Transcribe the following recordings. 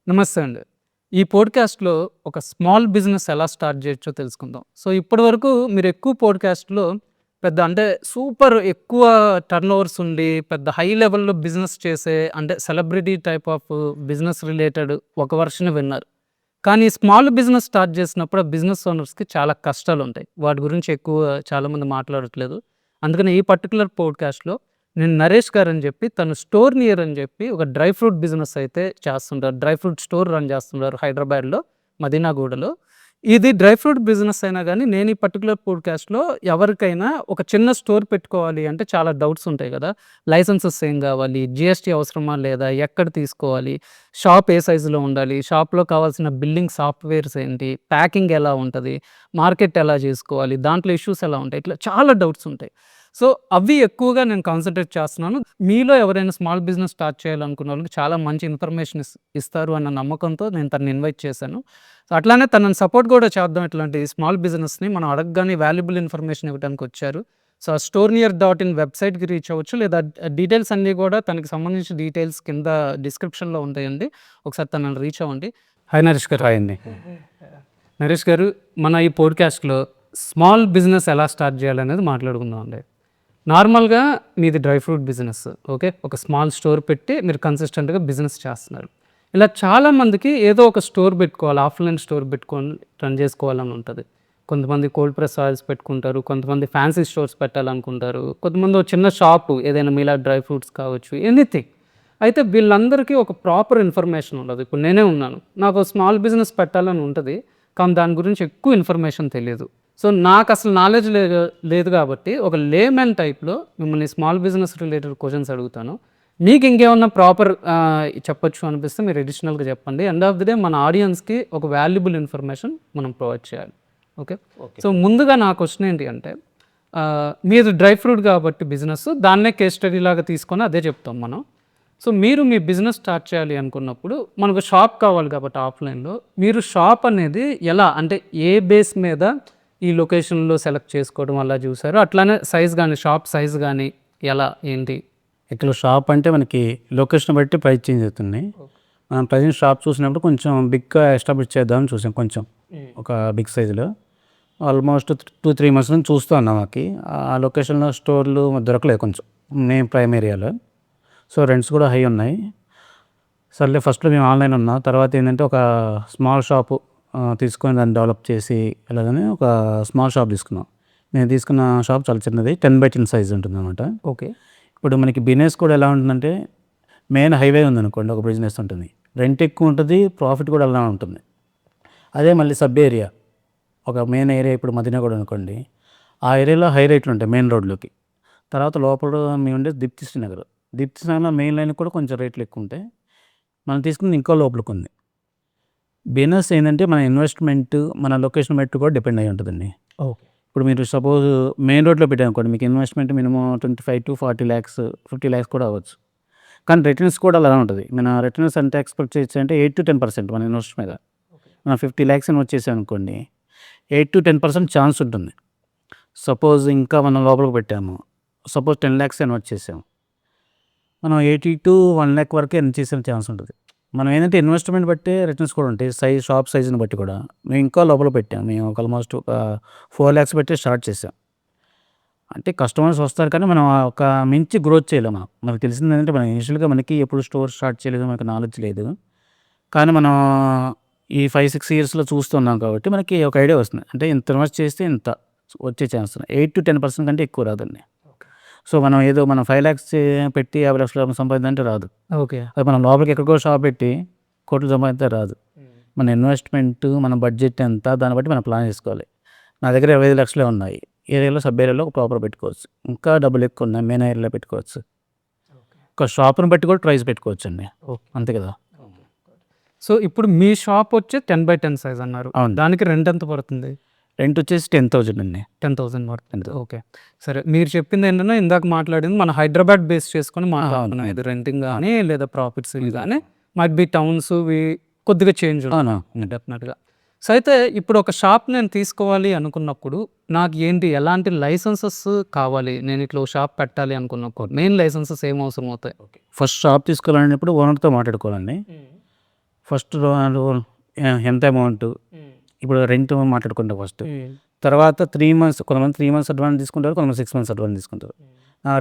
నమస్తే అండి. ఈ పోడ్‌కాస్ట్‌లో ఒక స్మాల్ బిజినెస్ ఎలా స్టార్ట్ చేయొచ్చో తెలుసుకుందాం. సో, ఇప్పటివరకు మీరు ఎక్కువ పోడ్‌కాస్ట్‌లో పెద్ద అంటే సూపర్ ఎక్కువ టర్నోవర్స్ ఉండి, పెద్ద హై లెవెల్‌లో బిజినెస్ చేసే అంటే celebrity type of business related ఒక వెర్షన్ విన్నారు. కానీ స్మాల్ బిజినెస్ స్టార్ట్ చేసినప్పుడు ఆ బిజినెస్ ఓనర్స్‌కి చాలా కష్టాలుంటాయి. వాటి గురించి ఎక్కువ చాలామంది మాట్లాడట్లేదు. అందుకని ఈ పర్టిక్యులర్ పోడ్‌కాస్ట్‌లో నేను నరేష్ గారని చెప్పి తను స్టోర్ నియర్ అని చెప్పి ఒక డ్రై ఫ్రూట్ బిజినెస్ అయితే చేస్తుంటారు. డ్రై ఫ్రూట్ స్టోర్ రన్ చేస్తున్నారు హైదరాబాద్‌లో, మదీనాగూడలో. ఇది డ్రై ఫ్రూట్ బిజినెస్ అయినా గానీ నేను ఈ పర్టిక్యులర్ పోడ్‌కాస్ట్‌లో ఎవరికైనా ఒక చిన్న స్టోర్ పెట్టుకోవాలి అంటే చాలా డౌట్స్ ఉంటాయి గదా! లైసెన్సెస్ ఏం గావాలి? జీఎస్టీ అవసరమా లేదా? ఎక్కడ తీసుకోవాలి? షాప్ ఏ సైజులో ఉండాలి? షాప్‌లో కావాల్సిన బిల్లింగ్ సాఫ్ట్‌వేర్స్ ఏంటి? ప్యాకింగ్ ఎలా ఉంటది? మార్కెట్ ఎలా చేసుకోవాలి? దాంట్లో ఇష్యూస్ ఎలా ఉంటాయి? ఇట్లా చాలా డౌట్స్ ఉంటాయి. సో, అవి ఎక్కువగా నేను కాన్సంట్రేట్ చేస్తున్నాను. మీలో ఎవరైనా స్మాల్ బిజినెస్ స్టార్ట్ చేయాలనుకున్న వాళ్ళకి చాలా మంచి ఇన్ఫర్మేషన్ ఇస్తారు అన్న నమ్మకంతో నేను తనని ఇన్వైట్ చేశాను. సో, అట్లానే తనని సపోర్ట్ కూడా చేద్దాం ఇట్లాంటి స్మాల్ బిజినెస్‌ని. మనం అడగగానే వాల్యుబుల్ ఇన్ఫర్మేషన్ ఇవ్వడానికి వచ్చారు. సో, ఆ స్టోర్నియర్.in వెబ్‌సైట్‌కి రీచ్ అవ్వచ్చు. లేదా డీటెయిల్స్ అన్నీ కూడా తనకి సంబంధించిన డీటెయిల్స్ కింద డిస్క్రిప్షన్‌లో ఉంటాయండి. ఒకసారి తనని రీచ్ అవ్వండి. హాయ్ నరేష్ గారు. హాయ్ అండి. నరేష్ గారు, మన ఈ పోడ్‌కాస్ట్‌లో స్మాల్ బిజినెస్ ఎలా స్టార్ట్ చేయాలనేది మాట్లాడుకుందామండి. నార్మల్‌గా మీది డ్రై ఫ్రూట్ బిజినెస్. ఓకే. ఒక స్మాల్ స్టోర్ పెట్టి మీరు కన్సిస్టెంట్‌గా బిజినెస్ చేస్తున్నారు. ఇలా చాలామందికి ఏదో ఒక స్టోర్ పెట్టుకోవాలి. ఆఫ్‌లైన్ స్టోర్ పెట్టుకొని రన్ చేసుకోవాలని ఉంటది. కొంతమంది కోల్డ్ ప్రెస్ ఆయిల్స్ పెట్టుకుంటారు. కొంతమంది ఫ్యాన్సీ స్టోర్స్ పెట్టాలనుకుంటారు. కొంతమంది ఒక చిన్న షాపు ఏదైనా మీలా డ్రై ఫ్రూట్స్ కావచ్చు, ఎనీథింగ్. అయితే వీళ్ళందరికీ ఒక ప్రాపర్ ఇన్ఫర్మేషన్ ఉండదు. ఇప్పుడు నేనే ఉన్నాను. నాకు స్మాల్ బిజినెస్ పెట్టాలని ఉంటది. కానీ దాని గురించి ఎక్కువ ఇన్ఫర్మేషన్ తెలీదు. సో, నాకసలు నాలెడ్జ్ లేదు కాబట్టి ఒక లేమన్ టైప్‌లో మిమ్మల్ని స్మాల్ బిజినెస్ రిలేటెడ్ క్వెషన్స్ అడుగుతాను. మీకు ఇంకేమన్నా ప్రాపర్ చెప్పొచ్చు అనిపిస్తే మీరు అడిషనల్‌గా చెప్పండి. ఎండ్ ఆఫ్ ది డే మన ఆడియన్స్‌కి ఒక వాల్యుబుల్ ఇన్ఫర్మేషన్ మనం ప్రొవైడ్ చేయాలి. ఓకే. సో, ముందుగా నా క్వెషన్ ఏంటి అంటే మీది డ్రై ఫ్రూట్ కాబట్టి బిజినెస్ దాన్నే కేస్ స్టడీ లాగా తీసుకొని అదే చెప్తాం మనం. సో, మీరు మీ బిజినెస్ స్టార్ట్ చేయాలి అనుకున్నప్పుడు మనకు షాప్ కావాలి కాబట్టి ఆఫ్‌లైన్‌లో మీరు షాప్ అనేది ఎలా అంటే ఏ బేస్ మీద ఈ లొకేషన్‌లో సెలెక్ట్ చేసుకోవడం అలా చూసారు? అట్లానే సైజ్ గాని, షాప్ సైజ్ గాని ఎలా ఏంటి? ఇక్కడ షాప్ అంటే మనకి లొకేషన్ బట్టి ప్రైస్ చేంజ్ అవుతుంది. మనం ప్రెజెంట్ షాప్ చూసినప్పుడు కొంచెం బిగ్‌గా ఎస్టాబ్లిష్ చేద్దామని చూసాం కొంచెం. ఒక బిగ్ సైజులో. ఆల్మోస్ట్ 2-3 మంత్స్ నుంచి చూస్తూ ఉన్నాం మాకి. ఆ లొకేషన్‌లో స్టోర్‌లు దొరకలేదు కొంచెం. మెయిన్ ప్రైమ్ ఏరియాలో. సో, రెంట్స్ కూడా హై ఉన్నాయి. సర్లే ఫస్ట్‌లో మేము ఆన్‌లైన్ ఉన్నాం. తర్వాత ఏంటంటే ఒక స్మాల్ షాపు తీసుకొని దాన్ని డెవలప్ చేసి ఎలాగని ఒక స్మాల్ షాప్ తీసుకున్నాం. నేను తీసుకున్న షాప్ చాలా చిన్నది. 10/10 సైజ్ ఉంటుందన్నమాట. ఓకే. ఇప్పుడు మనకి బిజినెస్ కూడా ఎలా ఉంటుందంటే మెయిన్ హైవే ఉందనుకోండి ఒక బిజినెస్ ఉంటుంది. రెంట్ ఎక్కువ ఉంటుంది. ప్రాఫిట్ కూడా అలానే ఉంటుంది. అదే మళ్ళీ సబ్ ఏరియా ఒక మెయిన్ ఏరియా ఇప్పుడు మదీనాగూడ అనుకోండి. ఆ ఏరియాలో హై రేట్లు ఉంటాయి మెయిన్ రోడ్‌లోకి. తర్వాత లోపల మేము ఉండేది దీప్తి నగర్. దీప్తి నగర్‌లో మెయిన్ లైన్‌కి కూడా కొంచెం రేట్లు ఎక్కువ ఉంటాయి. మనం తీసుకుంది ఇంకా లోపలికుంది. బిజినెస్ ఏంటంటే మన ఇన్వెస్ట్‌మెంట్, మన లొకేషన్ బట్టి కూడా డిపెండ్ అయ్యి ఉంటదండి. ఓకే. ఇప్పుడు మీరు సపోజ్ మెయిన్ రోడ్‌లో పెట్టారనుకోండి మీకు ఇన్వెస్ట్‌మెంట్ మినిమమ్ 25-40 లాక్స్, 50 లాక్స్ కూడా అవ్వచ్చు. కానీ రిటర్న్స్ కూడా అలానే ఉంటది. మన రిటర్న్స్ ఎంత ఎక్స్‌పెక్ట్ చేయొచ్చు అంటే 8-10% మన ఇన్వెస్ట్ మీద. మనం 50 లాక్స్ ఇన్వెస్ట్ చేసామనుకోండి 8-10% ఛాన్స్ ఉంటుంది. సపోజ్ ఇంకా మనం లోపలికి పెట్టాము. సపోజ్ 10 లాక్స్ ఇన్వెస్ట్ చేసాము. మనం 80-1 లాక్ వరకే ఎర్న్ చేసే ఛాన్స్ ఉంటది. మనం ఏంటంటే ఇన్వెస్ట్‌మెంట్ బట్టే రిటర్న్స్ కూడా ఉంటాయి. షాప్ సైజ్‌ని బట్టి కూడా. మేము ఇంకా లోపల పెట్టాం. మేము ఒక ఆల్మోస్ట్ ఒక 4 లాక్స్ పెట్టి స్టార్ట్ చేసాం. అంటే కస్టమర్స్ వస్తారు కానీ మనం ఒక మించి గ్రోత్ చేయలేం మనం. మనకు తెలిసింది ఏంటంటే మనం ఇనిషియల్‌గా మనకి ఎప్పుడు స్టోర్ స్టార్ట్ చేయలేదు. మనకు నాలెడ్జ్ లేదు. కానీ మనం ఈ 5-6 ఇయర్స్‌లో చూస్తున్నాం కాబట్టి మనకి ఒక ఐడియా వస్తుంది. అంటే ఇంత ఇన్వెస్ట్ చేస్తే ఇంత వచ్చే ఛాన్స్ ఉన్నాయి. 8-10% కంటే ఎక్కువ రాదండి. సో, మనం ఏదో మనం 5 లాక్స్ పెట్టి 50 లక్షలు సంపాదిద్దామంటే రాదు. ఓకే. అది మనం లోపలికి ఎక్కడికో షాప్ పెట్టి కోట్లు సంపాదిస్తే రాదు. మన ఇన్వెస్ట్‌మెంట్, మన బడ్జెట్ ఎంత దాన్ని బట్టి మనం ప్లాన్ చేసుకోవాలి. నా దగ్గర 25 లక్షలే ఉన్నాయి. ఏరియాలో సబ్ ఏరియాలో ప్రాపర్ పెట్టుకోవచ్చు. ఇంకా డబ్బులు ఎక్కువ ఉన్నాయి. మెయిన్ ఏరియాలో పెట్టుకోవచ్చు. ఒక షాప్‌ని బట్టి కూడా ప్రైస్ పెట్టుకోవచ్చండి. ఓకే. అంతే కదా! సో, ఇప్పుడు మీ షాప్ వచ్చి 10/10 సైజ్ అన్నారు. అవును. దానికి రెంట్ ఎంత పడుతుంది? రెంట్ వచ్చేసి 10,000 అండి. 10,000 పడుతుంది. ఓకే. సరే మీరు చెప్పిందేంటంటే ఇందాక మాట్లాడింది మన హైదరాబాద్ బేస్ చేసుకొని మాట్లాడుతున్నాం. ఇది రెంటింగ్ గానీ లేదా ప్రాఫిట్స్ గానీ మైట్ బి టౌన్స్ కొద్దిగా చేంజ్ ఉంటుంది అవును. డెఫినెట్‌గా. సో, అయితే ఇప్పుడు ఒక షాప్ నేను తీసుకోవాలి అనుకున్నప్పుడు నాకు ఏంటి ఎలాంటి లైసెన్సెస్ కావాలి? నేను ఇట్లా ఓ షాప్ పెట్టాలి అనుకున్నప్పుడు మెయిన్ లైసెన్సెస్ ఏం అవసరం అవుతాయి? ఫస్ట్ షాప్ తీసుకోవాలనేటప్పుడు ఓనర్‌తో మాట్లాడుకోవాలండి. ఫస్ట్ ఎంత అమౌంట్, ఇప్పుడు రెంట్ మాట్లాడుకుంటాం ఫస్ట్. తర్వాత 3 months, కొంతమంది 3 months అడ్వాన్స్ తీసుకుంటారు, కొంతమంది 6 months అడ్వాన్స్ తీసుకుంటారు.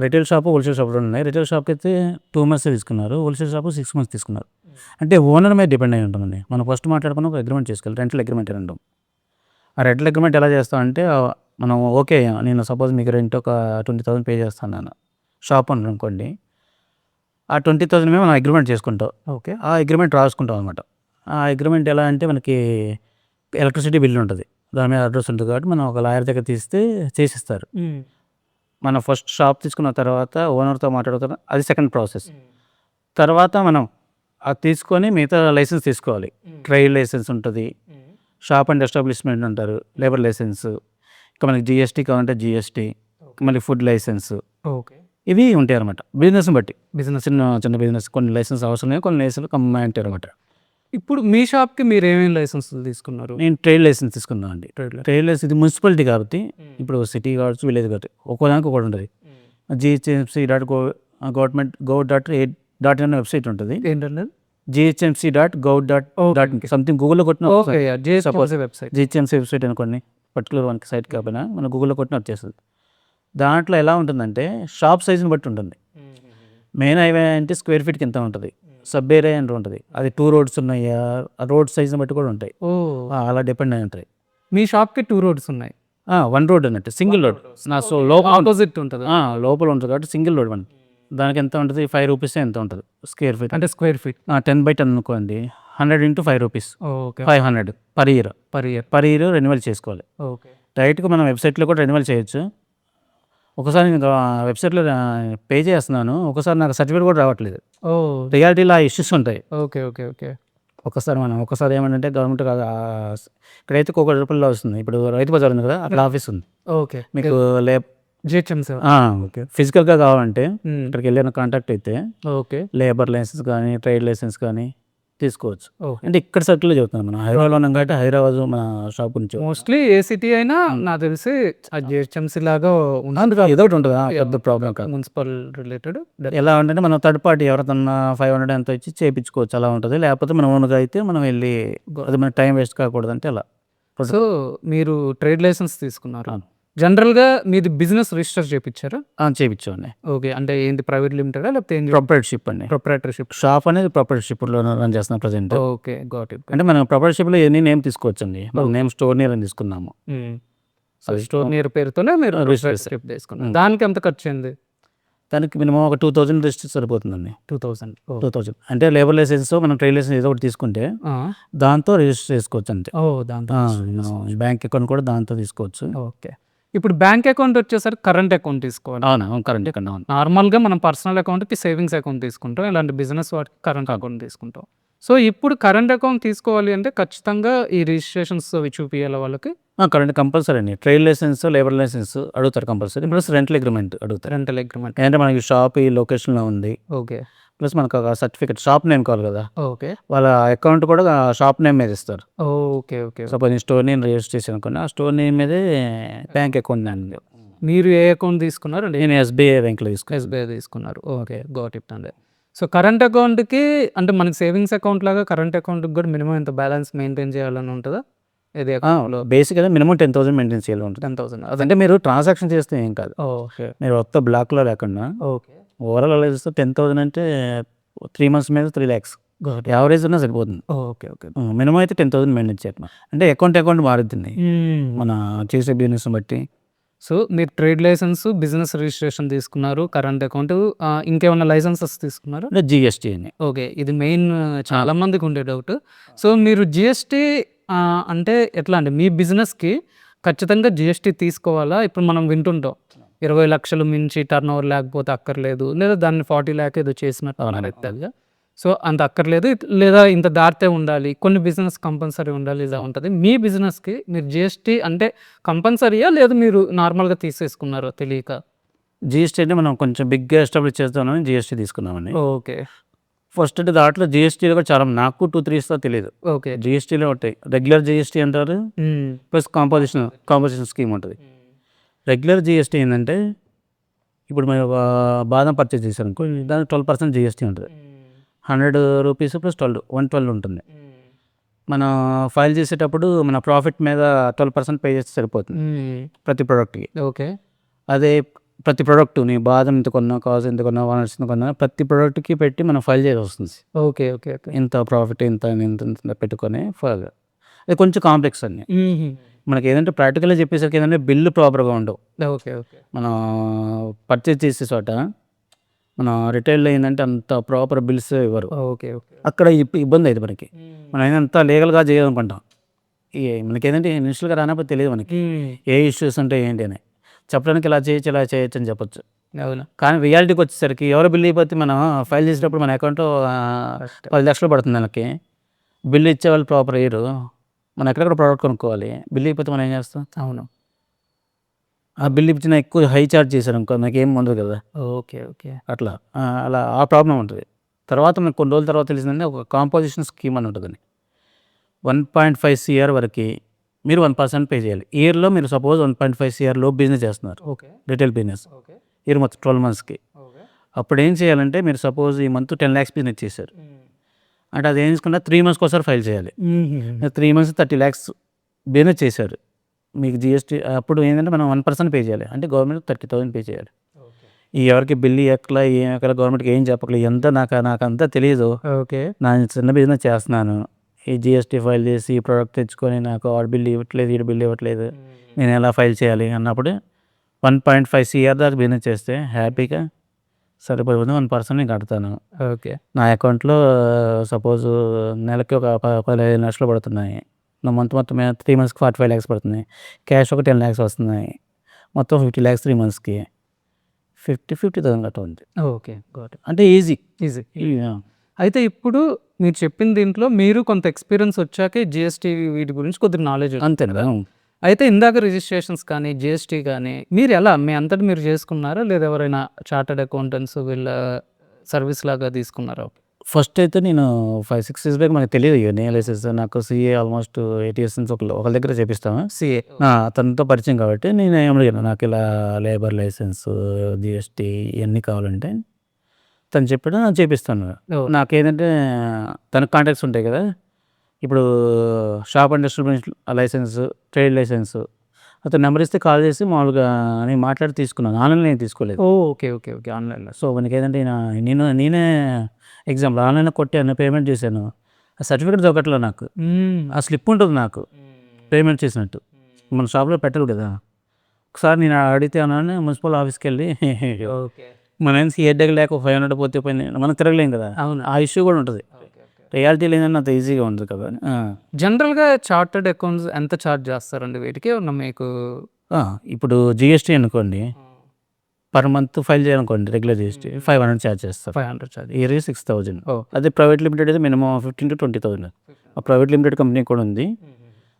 రిటైల్ షాపు, హోల్సేల్ షాప్ రెండు ఉన్నాయి. రిటైల్ షాప్కి అయితే 2 months తీసుకున్నారు, హోల్సేల్ షాపు 6 months తీసుకున్నారు. అంటే ఓనర్ మీద డిపెండ్ అయి ఉంటుందండి. మనం ఫస్ట్ మాట్లాడుకున్న ఒక అగ్రిమెంట్ చేసుకోవాలి, రెంటల్ అగ్రిమెంట్ అని అంటాం. ఆ రెంటల్ అగ్రిమెంట్ ఎలా చేస్తామంటే మనం ఓకే, నేను సపోజ్ మీకు రెంట్ ఒక 20,000 పే చేస్తాను షాప్ అని అనుకోండి. ఆ 20,000 మేము మనం అగ్రిమెంట్ చేసుకుంటాం. ఓకే, ఆ అగ్రిమెంట్ రాసుకుంటాం అనమాట. ఆ అగ్రిమెంట్ ఎలా అంటే మనకి ఎలక్ట్రిసిటీ బిల్ ఉంటుంది, దాని మీద అడ్రస్ ఉంటుంది కాబట్టి మనం ఒక లాయర్ దగ్గర తీస్తే చేసిస్తారు. మనం ఫస్ట్ షాప్ తీసుకున్న తర్వాత ఓనర్తో మాట్లాడుతాం, అది సెకండ్ ప్రాసెస్. తర్వాత మనం అది తీసుకొని మిగతా లైసెన్స్ తీసుకోవాలి. ట్రైల్ లైసెన్స్ ఉంటుంది, షాప్ అండ్ ఎస్టాబ్లిష్మెంట్ అంటారు, లేబర్ లైసెన్స్, ఇంకా మనకి జిఎస్టీ కావాలంటే జిఎస్టీ, మళ్ళీ ఫుడ్ లైసెన్స్, ఓకే, ఇవి ఉంటాయి అనమాట. బిజినెస్ని బట్టి, బిజినెస్ చిన్న బిజినెస్ కొన్ని లైసెన్స్ అవసరం లేదు, కొన్ని లైసెన్స్ కంబైన్ ఉంటాయి అనమాట. ఇప్పుడు మీ షాప్కి మీరు ఏమేమి లైసెన్సులు తీసుకున్నారు? నేను ట్రైల్ లైసెన్స్ తీసుకున్నాను అండి. ట్రైల్ లైసెన్స్ ఇది మున్సిపాలిటీ కాబట్టి, ఇప్పుడు సిటీ కావచ్చు, విలేజ్ కాబట్టి ఒక్కోదానికి ఒకటి ఉంటుంది. GHMC.gov.in వెబ్సైట్ ఉంటుంది. ఏంటంటే GHMC.gov.in సంథింగ్ గూగుల్లో కొట్టిన వెబ్సైట్, GHMC వెబ్సైట్ అనుకోండి, పర్టికులర్ వన్ సైట్ కాకపోయినా మన గూగుల్లో కొట్టిన వచ్చేస్తుంది. దాంట్లో ఎలా ఉంటుందంటే షాప్ సైజుని బట్టి ఉంటుంది. మెయిన్ హైవే అంటే స్క్వేర్ ఫీట్కి ఎంత ఉంటుంది, సబ్ ఏరియా ఎంత ఉంటుంది, అది 2 roads ఉన్నాయా, ఆ రోడ్ సైజుని బట్టి కూడా ఉంటాయి. అలా డిపెండ్ అయి ఉంటాయి. మీ షాప్కి 2 roads ఉన్నాయి? 1 road అన్నట్టు, సింగిల్ రోడ్. సో లోపల ఆపోజిట్ ఉంటుంది, లోపల ఉంటుంది కాబట్టి సింగిల్ రోడ్. దానికి ఎంత ఉంటుంది, 5 rupees ఎంత ఉంటుంది స్క్వేర్ ఫీట్. అంటే స్క్వేర్ ఫీట్ 10/10 అనుకోండి, 100 into 5 rupees, 500 per year renewal చేసుకోవాలి. ఓకే, డైరెక్ట్గా మనం వెబ్సైట్లో కూడా రెన్యువల్ చేయొచ్చు. ఒకసారి నేను వెబ్సైట్లో పే చేస్తున్నాను, ఒకసారి నాకు సర్టిఫికేట్ కూడా రావట్లేదు. రియాలిటీలో ఆ ఇష్యూస్ ఉంటాయి. ఓకే ఓకే ఓకే ఒకసారి ఏమంటే గవర్నమెంట్ ఇక్కడైతే కోటి రూపాయల్లో వస్తుంది. ఇప్పుడు రైతు బజార్ ఉంది కదా, అక్కడ ఆఫీస్ ఉంది. ఓకే, మీకు GHMC ఓకే ఫిజికల్గా కావాలంటే ఇక్కడికి వెళ్ళిన కాంటాక్ట్ అయితే ఓకే, లేబర్ లైసెన్స్ కానీ ట్రేడ్ లైసెన్స్ కానీ తీసుకోవచ్చు. అంటే ఇక్కడ సర్కిల్లో చెబుతున్నాం, మనం హైదరాబాద్లో ఉన్నాం కాబట్టి హైదరాబాద్ మన షాప్ గురించి. మోస్ట్లీ ఏ సిటీ అయినా నాకు తెలిసి ఆ GHMC లాగా ఏదో ఒకటి ఉంటుంది, పెద్ద ప్రాబ్లం కాదు. మున్సిపల్ రిలేటెడ్ ఎలా అంటే మనం థర్డ్ పార్టీ ఎవరికన్నా 500 ఎంత ఇచ్చి చేయించుకోవచ్చు, అలా ఉంటుంది. లేకపోతే మనం ఓన్గా అయితే మనం వెళ్ళి, అది మన టైం వేస్ట్ కాకూడదంటే అలా. సో మీరు ట్రేడ్ లైసెన్స్ తీసుకున్నారు, జనరల్గా మీది బిజినెస్ రిజిస్టర్ చేయించారా? చేయించామండి. ఓకే, అంటే ఏంటి, ప్రైవేట్ లిమిటెడా లేకపోతే ప్రొపరేటర్షిప్ అండి? ప్రొపరేటర్షిప్. షాప్ అనేది ప్రొపరేటర్షిప్లో రన్ చేస్తున్నాం ప్రజెంట్. Okay, got it. అంటే మనం ప్రొపరేటర్షిప్లో ఎన్ని నేమ్ తీసుకోవచ్చండి. మనం నేమ్ స్టోర్ నియర్ అని తీసుకున్నాము. స్టోర్ నియర్ పేరుతోనే మీరు రిజిస్టర్ తీసుకున్నారు. దానికి ఎంత ఖర్చు అయింది? దానికి మినిమం ఒక 2,000 రిజిస్టర్ సరిపోతుందండి. 2,000 అంటే లేబర్ లైసెన్స్, మనం ట్రేడ్ లైసెన్స్ ఏదో ఒకటి తీసుకుంటే దాంతో రిజిస్టర్ చేసుకోవచ్చు అంతే. దాంతో బ్యాంక్ అకౌంట్ కూడా దాంతో తీసుకోవచ్చు. ఓకే, ఇప్పుడు బ్యాంక్ అకౌంట్ వచ్చేసరికి కరెంట్ అకౌంట్ తీసుకోవాలి. అవును, కరెంట్ అకౌంట్. అవును, నార్మల్గా మనం పర్సనల్ అకౌంట్కి సేవింగ్స్ అకౌంట్ తీసుకుంటాం, ఇలాంటి బిజినెస్ వాటికి కరెంట్ అకౌంట్ తీసుకుంటాం. సో ఇప్పుడు కరెంట్ అకౌంట్ తీసుకోవాలి అంటే ఖచ్చితంగా ఈ రిజిస్ట్రేషన్స్ చూపించాలి వాళ్ళకి. కరెంట్ కంపల్సరీ అండి. ట్రేడ్ లైసెన్స్, లేబర్ లైసెన్స్ అడుగుతారు కంపల్సరీ, ప్లస్ రెంటల్ అగ్రిమెంట్ అడుగుతారు. రెంటల్ అగ్రిమెంట్ అంటే మనకి షాప్ ఈ లొకేషన్లో ఉంది, ఓకే, ప్లస్ మనకు ఒక సర్టిఫికేట్, షాప్ నేమ్ కావాలి కదా, ఓకే, వాళ్ళ అకౌంట్ కూడా షాప్ నేమ్ మీద ఇస్తారు. ఓకే ఓకే సపోజ్ నేను స్టోర్ నేమ్ రిజిస్టర్ చేశాను అనుకోండి, ఆ స్టోర్ నేమ్ మీదే బ్యాంక్ అకౌంట్ అండి. మీరు ఏ అకౌంట్ తీసుకున్నారు? నేను SBI బ్యాంక్లో తీసుకున్నాను. SBI తీసుకున్నారు. ఓకే, గాట్ ఇట్ అండి. సో కరెంట్ అకౌంట్కి అంటే మనకి సేవింగ్స్ అకౌంట్ లాగా కరెంట్ అకౌంట్కి కూడా మినిమం ఎంత బ్యాలెన్స్ మెయింటైన్ చేయాలని ఉంటుందా? ఇది అకౌంట్లో బేసిక్గా మినిమం 10,000 మెయింటైన్ చేయాలి ఉంటుంది. 10,000 అదంటే మీరు ట్రాన్సాక్షన్ చేస్తే ఏం కాదు. ఓకే, మీరు మొత్తం బ్లాక్లో లేకుండా ఓకే, ఓవరాల్ అలా చేస్తే 10,000 అంటే 3 months మీద 3 lakhs యావరేజ్ ఉన్నా సరిపోతుంది. ఓకే ఓకే, మినిమం అయితే 10,000 మెయింటైన్ చేయాలి. అంటే అకౌంట్ మారుతుంది మన చేసే బిజినెస్ బట్టి. సో మీరు ట్రేడ్ లైసెన్స్, బిజినెస్ రిజిస్ట్రేషన్ తీసుకున్నారు, కరెంట్ అకౌంట్, ఇంకేమైనా లైసెన్సెస్ తీసుకున్నారు? అంటే GST అని. ఓకే, ఇది మెయిన్ చాలా మందికి ఉండే డౌట్. సో మీరు GST అంటే ఎట్లా అండి, మీ బిజినెస్కి ఖచ్చితంగా GST తీసుకోవాలా? ఇప్పుడు మనం వింటుంటాం 20 లక్షలు మించి టర్న్ ఓవర్ లేకపోతే అక్కర్లేదు, లేదా దాన్ని 40 lakh ఏదో చేసినట్టు. సో అంత అక్కర్లేదు, లేదా ఇంత దాటితే ఉండాలి, కొన్ని బిజినెస్ కంపల్సరీ ఉండాలి, ఇలా ఉంటుంది. మీ బిజినెస్కి మీరు GST అంటే కంపల్సరీయా, లేదా మీరు నార్మల్గా తీసేసుకున్నారో తెలియక? GST అంటే మనం కొంచెం బిగ్గా ఎస్టాబ్లిష్ చేస్తామని GST తీసుకున్నామండి. ఓకే, ఫస్ట్ అంటే దాంట్లో GSTలో కూడా చాలా, నాకు 2-3 ఇస్తా తెలియదు. ఓకే, GSTలో ఉంటాయి, రెగ్యులర్ GST అంటారు, ప్లస్ కాంపోజిషన్ స్కీమ్ ఉంటుంది. రెగ్యులర్ GST ఏంటంటే ఇప్పుడు మేము బాదం పర్చేజ్ చేశాను అనుకో, దానికి 12% GST ఉంటుంది. 100 రూపీస్ ప్లస్ 112 ఉంటుంది. మనం ఫైల్ చేసేటప్పుడు మన ప్రాఫిట్ మీద 12% పే చేస్తే సరిపోతుంది ప్రతి ప్రోడక్ట్కి. ఓకే. అదే ప్రతి ప్రోడక్ట్ నీ బాదం ఎంత కొన్నా, కాజు ఎంత కొన్నా, వాల్నట్స్ ఎంత కొన్నా ప్రతి ప్రోడక్ట్కి పెట్టి మనం ఫైల్ చేయాల్సి వస్తుంది. ఓకే. ఓకే. ఓకే. ఇంత ప్రాఫిట్ ఇంత ఇంత ఇంత పెట్టుకొని ఫైల్. అది కొంచెం కాంప్లెక్స్ అన్నీ. మనకి ఏదంటే ప్రాక్టికల్గా చెప్పేసరికి ఏంటంటే బిల్లు ప్రాపర్గా ఉండవు. ఓకే. ఓకే. మనం పర్చేజ్ చేసే చోట మన రిటైల్లో ఏంటంటే అంత ప్రాపర్ బిల్స్ ఇవ్వరు. ఓకే. ఓకే. అక్కడ ఇబ్బంది అవుతుంది మనకి. మనం ఏంటంతా లీగల్గా చేయాలనుకుంటాం. మనకి ఏంటంటే ఇనిషియల్గా రానప్పుడు తెలియదు మనకి ఏ ఇష్యూస్ ఉంటాయి ఏంటి అని. చెప్పడానికి ఇలా చేయొచ్చు అని చెప్పొచ్చు. అవును. కానీ రియాలిటీకి వచ్చేసరికి ఎవరు బిల్ అయిపోతే మనం ఫైల్ చేసేటప్పుడు మన అకౌంట్లో 10 లక్షలు పడుతుంది దానికి. బిల్లు ఇచ్చేవాళ్ళు ప్రాపర్ ఇయ్యరు. మనం ఎక్కడెక్కడ ప్రోడక్ట్ కొనుక్కోవాలి, బిల్ అయిపోతే మనం ఏం చేస్తాం? అవును. ఆ బిల్ ఇచ్చిన ఎక్కువ హై చార్జ్ చేశారు అనుకో మనకి ఏం ఉండదు కదా. ఓకే. ఓకే. అట్లా అలా ఆ ప్రాబ్లం ఉంటుంది. తర్వాత మనకు కొన్ని రోజుల తర్వాత తెలిసిందంటే ఒక కాంపోజిషన్ స్కీమ్ అని ఉంటుందని 1.5 CR వరకు మీరు 1% పే చేయాలి. ఇయర్లో మీరు సపోజ్ 1.5 CR లో బిజినెస్ చేస్తున్నారు, okay. Retail business. Okay. Year మొత్తం 12 monthsకి. ఓకే. అప్పుడు ఏం చేయాలంటే మీరు సపోజ్ ఈ మంత్ 10 lakhs బిజినెస్ చేశారు అంటే అది ఏం చేసుకున్నా 3 monthsకి ఒకసారి ఫైల్ చేయాలి. 3 months 30 lakhs బిజినెస్ చేశారు మీకు జిఎస్టీ. అప్పుడు ఏంటంటే మనం 1% పే చేయాలి. అంటే గవర్నమెంట్ 30,000 పే చేయాలి. ఈ ఎవరికి బిల్లు ఎక్కల ఏం ఎక్కల గవర్నమెంట్కి ఏం చెప్పకలేదు. ఎంత నాకు అంతా తెలియదు. ఓకే. నా చిన్న బిజినెస్ చేస్తున్నాను. ఈ జిఎస్టీ ఫైల్ చేసి ఈ ప్రోడక్ట్ తెచ్చుకొని నాకు ఆడ బిల్లు ఇవ్వట్లేదు, ఈడ బిల్లు ఇవ్వట్లేదు, నేను ఎలా ఫైల్ చేయాలి అన్నప్పుడు 1.5 CR దాకా బిజినెస్ చేస్తే హ్యాపీగా సరిపోతుంది. 1% నేను కడతాను. ఓకే. నా అకౌంట్లో సపోజ్ నెలకి ఒక 15 లక్షలు పడుతున్నాయి. నా మొత్తం 3 monthsకి 45 lakhs పడుతున్నాయి. క్యాష్ ఒక 10 lakhs వస్తున్నాయి. మొత్తం 50 lakhs 3 monthsకి 50,000 కట్టఉంది. ఓకే. Got it. అంటే ఈజీ. అయితే ఇప్పుడు మీరు చెప్పిన దీంట్లో మీరు కొంత ఎక్స్పీరియన్స్ వచ్చాకే జిఎస్టీ వీటి గురించి కొద్దిగా నాలెడ్జ్. అంతే కదా. అయితే ఇందాక రిజిస్ట్రేషన్స్ కానీ జిఎస్టీ కానీ మీరు ఎలా మీ అంతటి మీరు చేసుకున్నారా లేదా ఎవరైనా చార్టర్డ్ అకౌంటెంట్స్ వీళ్ళ సర్వీస్ లాగా తీసుకున్నారా? ఫస్ట్ అయితే నేను 5-6 years బ్యాక్ మనకు తెలియదు ఇవన్నీ లైసెన్స్. నాకు CA ఆల్మోస్ట్ 8 years నుంచి ఒకరి దగ్గర చేపిస్తాను. సిఏ తనతో పరిచయం కాబట్టి నేను ఏమడిగాను నాకు ఇలా లేబర్ లైసెన్స్, జిఎస్టీ ఇవన్నీ కావాలంటే తను చెప్పాడు నేను చేపిస్తాను. నాకేంటంటే తనకు కాంటాక్ట్స్ ఉంటాయి కదా. ఇప్పుడు shop and distribution licence, trade licence అతను నెంబర్ ఇస్తే కాల్ చేసి మామూలుగా నేను మాట్లాడి తీసుకున్నాను. ఆన్లైన్లో నేను తీసుకోలేదు. ఓకే. ఓకే. ఓకే. ఆన్లైన్లో. సో మనకి ఏంటంటే నేనే ఎగ్జాంపుల్ ఆన్లైన్లో కొట్టాను, పేమెంట్ చేశాను. ఆ సర్టిఫికేట్ దొరకట్లేదు నాకు. ఆ స్లిప్ ఉంటుంది నాకు పేమెంట్ చేసినట్టు. మన షాప్లో పెట్టాలి కదా. ఒకసారి నేను అడిగితే అన్నాను మున్సిపల్ ఆఫీస్కి వెళ్ళి ఓకే. మన హెడ్ లేక 500 పోతే పోయింది మనం తిరగలేం కదా. అవును. ఆ ఇష్యూ కూడా ఉంటుంది. రియాలిటీ లేదని అంత ఈజీగా ఉంటుంది కదా. జనరల్గా చార్టర్డ్ అకౌంట్స్ ఎంత ఛార్జ్ చేస్తారండి వీటికి ఏమన్నా మీకు? ఇప్పుడు జిఎస్టీ అనుకోండి పర్ మంత్ ఫైల్ చేయాలనుకోండి రెగ్యులర్ జిఎస్టీ 500 ఛార్జ్ చేస్తారు. 500 ఛార్జ్. ఇయర్ 6,000. అదే ప్రైవేట్ లిమిటెడ్ అయితే మినిమం 15,000 to 20,000. ఆ ప్రైవేట్ లిమిటెడ్ కంపెనీ కూడా ఉంది,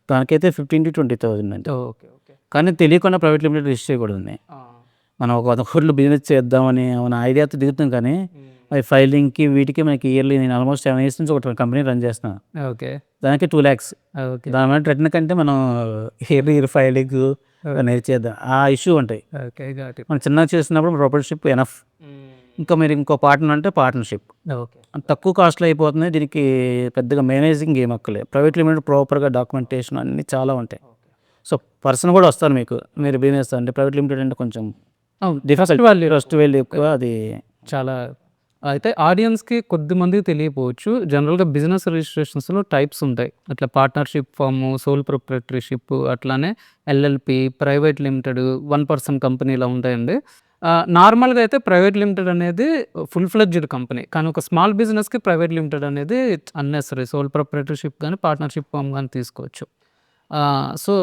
దానికైతే 15,000 to 20,000 అంటే. ఓకే. ఓకే. కానీ తెలియకుండా ప్రైవేట్ లిమిటెడ్ రిజిస్టర్ చేయకూడదు. మనం ఒక 100 కోట్లు బిజినెస్ చేద్దామని మన ఐడియాతో దిగుతాం కానీ అది ఫైలింగ్కి వీటికి మనకి ఇయర్లీ నేను ఆల్మోస్ట్ 7 years నుంచి ఒక కంపెనీ రన్ చేస్తున్నాను. ఓకే. దానికి 2 lakhs. ఓకే. దాని మీద రిటర్న్ కంటే మనం ఇయర్ ఫైలింగ్ అనేది చేద్దాం. ఆ ఇష్యూ ఉంటాయి. ఓకే. Got it. మనం చిన్నగా చేస్తున్నప్పుడు ప్రొపరేటర్షిప్ ఎనఫ్. ఇంకా మీరు ఇంకో పార్ట్నర్ అంటే పార్ట్నర్షిప్. ఓకే. తక్కువ కాస్ట్లో అయిపోతుంది. దీనికి పెద్దగా మేనేజింగ్ ఏం అక్కర్లేదు. ప్రైవేట్ లిమిటెడ్ ప్రాపర్గా డాక్యుమెంటేషన్ అన్నీ చాలా ఉంటాయి. సో పర్సన్ కూడా వస్తారు మీకు మీరు బిజినెస్ అంటే. ప్రైవేట్ లిమిటెడ్ అంటే కొంచెం ఫస్ట్ వాల్యూ ఎక్కువ. అది చాలా అయితే ఆడియన్స్కి కొద్దిమందికి తెలియకపోవచ్చు. జనరల్గా బిజినెస్ రిజిస్ట్రేషన్స్లో టైప్స్ ఉంటాయి. అట్లా పార్ట్నర్షిప్ ఫాము, సోల్ ప్రొప్రైటర్షిప్, అట్లానే LLP, ప్రైవేట్ లిమిటెడ్, 1% కంపెనీ ఇలా ఉంటాయండి. నార్మల్గా అయితే ప్రైవేట్ లిమిటెడ్ అనేది ఫుల్ ఫ్లెడ్జ్డ్ కంపెనీ. కానీ ఒక స్మాల్ బిజినెస్కి ప్రైవేట్ లిమిటెడ్ అనేది అన్నెసరీ. సోల్ ప్రొప్రైటర్షిప్ కానీ పార్ట్నర్షిప్ ఫామ్ కానీ తీసుకోవచ్చు. సో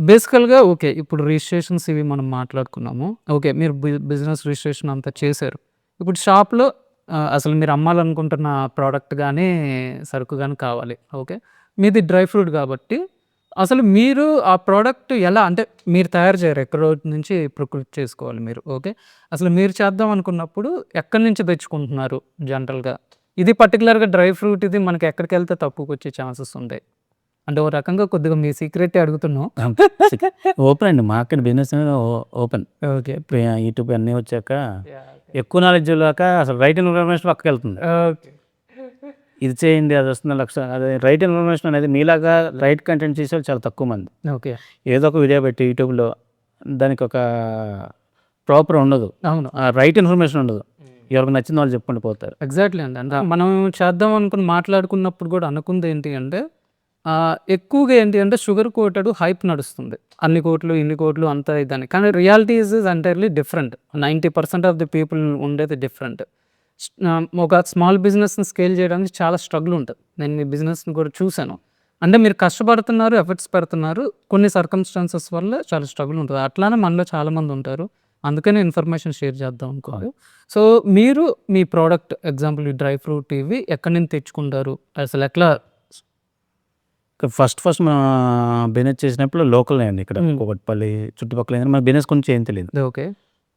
బేసికల్గా ఓకే. ఇప్పుడు రిజిస్ట్రేషన్స్ ఇవి మనం మాట్లాడుకున్నాము. ఓకే. మీరు బిజినెస్ రిజిస్ట్రేషన్ అంతా చేశారు. ఇప్పుడు షాప్లో అసలు మీరు అమ్మాలనుకుంటున్న ప్రోడక్ట్ కానీ సరుకు కానీ కావాలి. ఓకే. మీది డ్రై ఫ్రూట్ కాబట్టి అసలు మీరు ఆ ప్రోడక్ట్ ఎలా అంటే మీరు తయారు చేయరు, ఎక్కడో నుంచి ప్రొక్యూర్ చేసుకోవాలి మీరు. ఓకే. అసలు మీరు చేద్దాం అనుకున్నప్పుడు ఎక్కడి నుంచి తెచ్చుకుంటున్నారు జనరల్గా? ఇది పర్టికులర్గా డ్రై ఫ్రూట్ ఇది మనకి ఎక్కడికి వెళ్తే తక్కువకి వచ్చే ఛాన్సెస్ ఉంటాయి అంటే ఓ రకంగా కొద్దిగా మీ సీక్రెట్ అడుగుతున్నాం. ఓపెన్ అండి market business open. Okay. YouTube అన్నీ వచ్చాక ఎక్కువ నాలెడ్జ్ లేక అసలు రైట్ ఇన్ఫర్మేషన్ పక్కకి వెళ్తుంది. ఓకే. ఇది చేయండి అది వస్తుంది లక్ష, అదే రైట్ ఇన్ఫర్మేషన్ అనేది మీలాగా రైట్ కంటెంట్ చేసే చాలా తక్కువ మంది. ఓకే. ఏదో ఒక వీడియో పెట్టి యూట్యూబ్లో దానికి ఒక ప్రాపర్ ఉండదు, అవును. రైట్ ఇన్ఫర్మేషన్ ఉండదు, ఎవరికి నచ్చిన వాళ్ళు చెప్పుకుంటూ పోతారు. ఎగ్జాక్ట్లీ అండి. అంటే మనం చేద్దాం అనుకుని మాట్లాడుకున్నప్పుడు కూడా అనుకుంది ఏంటి అంటే ఎక్కువగా ఏంటి అంటే షుగర్ కోటెడ్ హైప్ నడుస్తుంది. అన్ని కోట్లు ఇన్ని కోట్లు అంతా ఇదని. కానీ reality is entirely different. 90% of the people ఉండేది డిఫరెంట్. ఒక స్మాల్ బిజినెస్ని స్కేల్ చేయడానికి చాలా స్ట్రగుల్ ఉంటుంది. నేను మీ బిజినెస్ని కూడా చూశాను. అంటే మీరు కష్టపడుతున్నారు, ఎఫర్ట్స్ పెడుతున్నారు, కొన్ని సర్కమ్స్టాన్సెస్ వల్ల చాలా స్ట్రగుల్ ఉంటుంది. అట్లానే మనలో చాలామంది ఉంటారు. అందుకనే ఇన్ఫర్మేషన్ షేర్ చేద్దాం అనుకోవాలి. సో మీరు మీ ప్రోడక్ట్ ఎగ్జాంపుల్ ఈ డ్రై ఫ్రూట్ ఇవి ఎక్కడి నుంచి తెచ్చుకుంటారు, అసలు ఎట్లా? ఫస్ట్ మన బిజినెస్ చేసినప్పుడు లోకల్ అయింది ఇక్కడ కూకట్పల్లి చుట్టుపక్కల ఏంటంటే మన బిజినెస్ గురించి ఏం తెలియదు. ఓకే.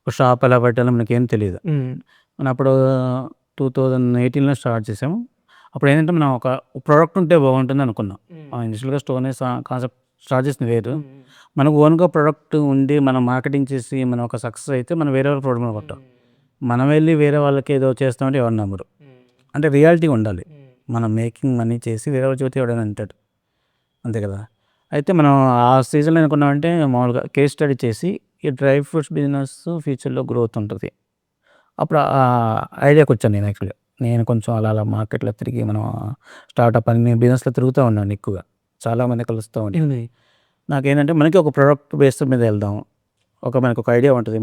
ఒక షాప్ ఎలా పెట్టాలో మనకి ఏం తెలియదు. మనం అప్పుడు 2018లో స్టార్ట్ చేసాము. అప్పుడు ఏంటంటే మనం ఒక ప్రోడక్ట్ ఉంటే బాగుంటుంది అనుకున్నాం. ఇనిషియల్గా స్టోనేజ్ కాన్సెప్ట్ స్టార్ట్ చేసింది వేరు. మనకు ఓన్గా ప్రోడక్ట్ ఉండి మనం మార్కెటింగ్ చేసి మనం ఒక సక్సెస్ అయితే మనం వేరే వాళ్ళ ప్రోడక్ట్ కొట్టాం. మనం వెళ్ళి వేరే వాళ్ళకి ఏదో చేస్తామంటే ఎవరు నమ్మరు. అంటే రియాలిటీ ఉండాలి. మనం మేకింగ్ మనీ చేసి వేరే వాళ్ళు చూస్తే ఎవడైనా అంటాడు, అంతే కదా. అయితే మనం ఆ సీజన్లో అనుకున్నామంటే మామూలుగా కేస్ స్టడీ చేసి ఈ డ్రై ఫ్రూట్స్ బిజినెస్ ఫ్యూచర్లో గ్రోత్ ఉంటుంది. అప్పుడు ఆ ఐడియాకి వచ్చాను నేను. యాక్చువల్గా నేను కొంచెం అలా మార్కెట్లో తిరిగి మనం స్టార్టప్ అని బిజినెస్లో తిరుగుతూ ఉన్నాను ఎక్కువగా, చాలామంది కలుస్తూ ఉంటాను. నాకేంటంటే మనకి ఒక ప్రోడక్ట్ బేస్ మీద వెళ్దాం, మనకి ఒక ఐడియా ఉంటుంది,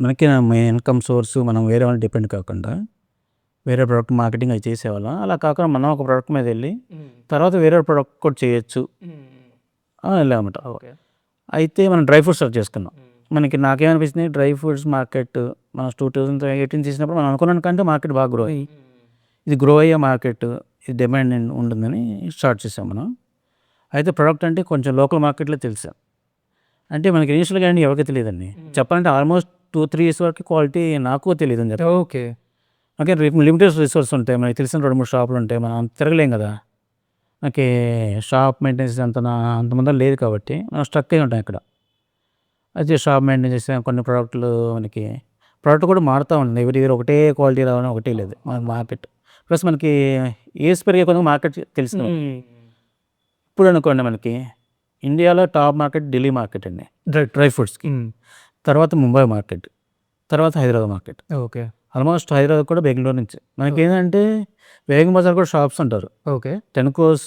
మనకి ఇన్కమ్ సోర్సు మనం వేరే వాళ్ళని డిపెండ్ కాకుండా వేరే ప్రోడక్ట్ మార్కెటింగ్ అది చేసేవాళ్ళం. అలా కాకుండా మనం ఒక ప్రోడక్ట్ మీద వెళ్ళి తర్వాత వేరే ప్రోడక్ట్ కూడా చేయొచ్చు వెళ్ళామన్నమాట. అయితే మనం డ్రై ఫ్రూట్స్ సెర్చ్ చేసుకున్నాం. నాకేమనిపించింది, డ్రై ఫ్రూట్స్ మార్కెట్ మనం 2018 చేసినప్పుడు మనం అనుకున్నాం కంటే మార్కెట్ బాగా గ్రో అయ్యి, ఇది గ్రో అయ్యే మార్కెట్, ఇది డిమాండ్ ఉంటుందని స్టార్ట్ చేసాం మనం. అయితే ప్రోడక్ట్ అంటే కొంచెం లోకల్ మార్కెట్లో తెలిసాం. అంటే మనకి ఇనిషియల్గా అండి ఎవరికి తెలియదండి, చెప్పాలంటే ఆల్మోస్ట్ 2-3 years వరకు క్వాలిటీ నాకు తెలియదు అని చెప్పి. ఓకే. ఓకే. లిమిటెడ్ రిసోర్స్ ఉంటాయి, మనకి తెలిసిన 2-3 షాపులు ఉంటాయి, మనం తిరగలేం కదా. నాకు షాప్ మెయింటెనెన్స్ అంత ముందర లేదు కాబట్టి మనం స్ట్రక్ అయి ఉంటాం ఇక్కడ. అయితే షాప్ మెయింటైన్ చేసాం. కొన్ని ప్రోడక్ట్లు మనకి ప్రోడక్ట్ కూడా మారుతూ ఉంటుంది, ఎవరి దగ్గర ఒకటే క్వాలిటీ రావడం ఒకటే లేదు మన మార్కెట్. ప్లస్ మనకి ఏజ్ పెరిగే కొంచెం మార్కెట్ తెలిసిన ఇప్పుడు అనుకోండి, మనకి ఇండియాలో టాప్ మార్కెట్ ఢిల్లీ మార్కెట్ అండి డ్రై ఫ్రూట్స్కి, తర్వాత ముంబై మార్కెట్, తర్వాత Hyderabad market. Okay. Almost Hyderabad కూడా బెంగళూరు నుంచి. మనకి ఏంటంటే వేగం బజార్ కూడా షాప్స్ ఉంటారు. ఓకే. 10 crores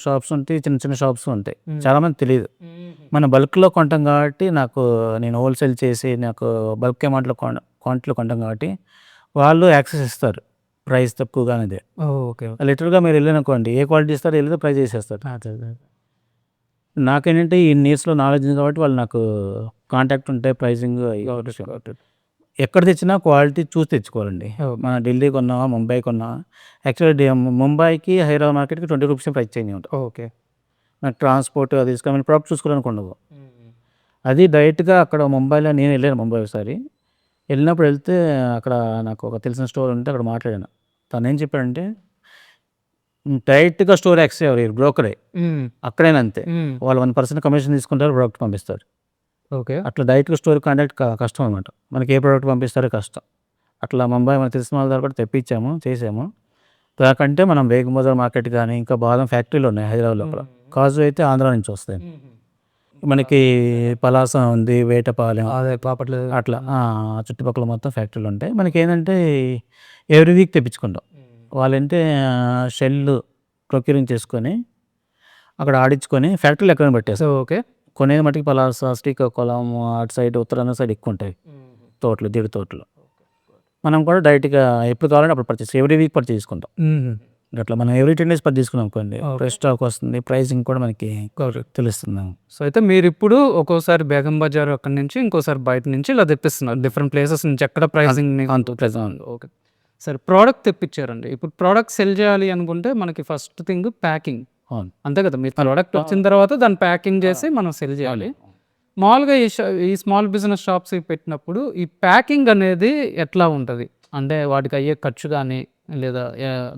షాప్స్ ఉంటాయి, చిన్న చిన్న షాప్స్ ఉంటాయి, చాలామంది తెలియదు. మన బల్క్లో కొంటాం కాబట్టి నేను హోల్సేల్ చేసి నాకు బల్క్ అమౌంట్లో క్వాంటిటీలో కొంటాం కాబట్టి వాళ్ళు యాక్సెస్ ఇస్తారు ప్రైస్ తక్కువగానే. ఓకే. లిటరల్గా మీరు వెళ్ళిననుకోండి, ఏ క్వాలిటీ ఇస్తారో వెళ్ళితే ప్రైస్ చేసేస్తారు. నాకేంటంటే ఈ నీడ్స్లో నాలెడ్జ్ ఉంది కాబట్టి వాళ్ళు నాకు కాంటాక్ట్ ఉంటాయి, ప్రైజింగ్ ఎక్కడ తెచ్చినా క్వాలిటీ చూసి తెచ్చుకోవాలండి. మన ఢిల్లీ కొన్నావా ముంబై కొన్నావా, యాక్చువల్లీ ముంబైకి హైదరాబాద్ మార్కెట్కి 20 rupees ప్రైస్ చేంజ్ ఉంటుంది. ఓకే. నాకు ట్రాన్స్పోర్ట్ అది తీసుకొని ప్రాడక్ట్ చూసుకోవడానికి ఉండవు. అది డైరెక్ట్గా అక్కడ ముంబైలో నేను వెళ్ళాను. ముంబై ఒకసారి వెళ్ళినప్పుడు అక్కడ నాకు ఒక తెలిసిన స్టోర్ ఉంటే అక్కడ మాట్లాడాను. తను ఏం చెప్పాడంటే డైరెక్ట్గా స్టోర్ యాక్సెస్ ఎవరు బ్రోకరే, అక్కడైనా అంతే, వాళ్ళు 1% కమిషన్ తీసుకుంటారు, ప్రోడక్ట్ పంపిస్తారు. ఓకే. అట్లా డైరెక్ట్గా స్టోర్ కాంటాక్ట్ కష్టం అనమాట. మనకి ఏ ప్రోడక్ట్ పంపిస్తారో కష్టం. అట్లా ముంబై మనకు తెలిసిన వాళ్ళ దగ్గర కూడా తెప్పించాము, చేసాము. దాకంటే మనం బేగం బజార్ మార్కెట్ కానీ ఇంకా బాదం ఫ్యాక్టరీలు ఉన్నాయి హైదరాబాద్ లోపల. కాజు అయితే ఆంధ్ర నుంచి వస్తాయి. మనకి పలాస ఉంది, వేటపాలెం, పాపట్ల, అట్లా చుట్టుపక్కల మొత్తం ఫ్యాక్టరీలు ఉంటాయి. మనకి ఏంటంటే ఎవ్రీ వీక్ తెప్పించుకుంటాం. వాళ్ళంటే షెల్ ప్రొక్యూరింగ్ చేసుకొని అక్కడ ఆడించుకొని ఫ్యాక్టరీలు ఎక్కడ పెట్టేస్తాం. ఓకే. కొనేది మటుకు పలాస, శ్రీకాకుళం అటు సైడ్ ఉత్తరాంధ్ర సైడ్ ఎక్కువ ఉంటాయి తోటలు, జీడి తోటలు. మనం కూడా డైరెక్ట్గా ఎప్పుడు కావాలంటే అప్పుడు పర్చేస్, ఎవ్రీ వీక్ పర్చేస్ చేసుకుంటాం. అట్లా మనం ఎవ్రీ 10 days పర్చేస్ చేసుకున్నాం అనుకోండి, ఫ్రెష్ స్టాక్ వస్తుంది, ప్రైసింగ్ కూడా మనకి తెలుస్తుంది. సో అయితే మీరు ఇప్పుడు ఒక్కోసారి బేగం బజార్ అక్కడి నుంచి, ఇంకోసారి బయట నుంచి ఇలా తెప్పిస్తున్నారు డిఫరెంట్ ప్లేసెస్ నుంచి, ఎక్కడ ప్రైసింగ్ ప్రెజెంట్. ఓకే. సరే, ప్రోడక్ట్ తెప్పించారండి. ఇప్పుడు ప్రోడక్ట్ సెల్ చేయాలి అనుకుంటే మనకి ఫస్ట్ థింగ్ ప్యాకింగ్, అంతే కదా. మీ ప్రోడక్ట్ వచ్చిన తర్వాత దాన్ని ప్యాకింగ్ చేసి మనం సెల్ చేయాలి. మామూలుగా ఈ స్మాల్ బిజినెస్ షాప్స్ పెట్టినప్పుడు ఈ ప్యాకింగ్ అనేది ఎట్లా ఉంటుంది, అంటే వాటికి అయ్యే ఖర్చు కానీ లేదా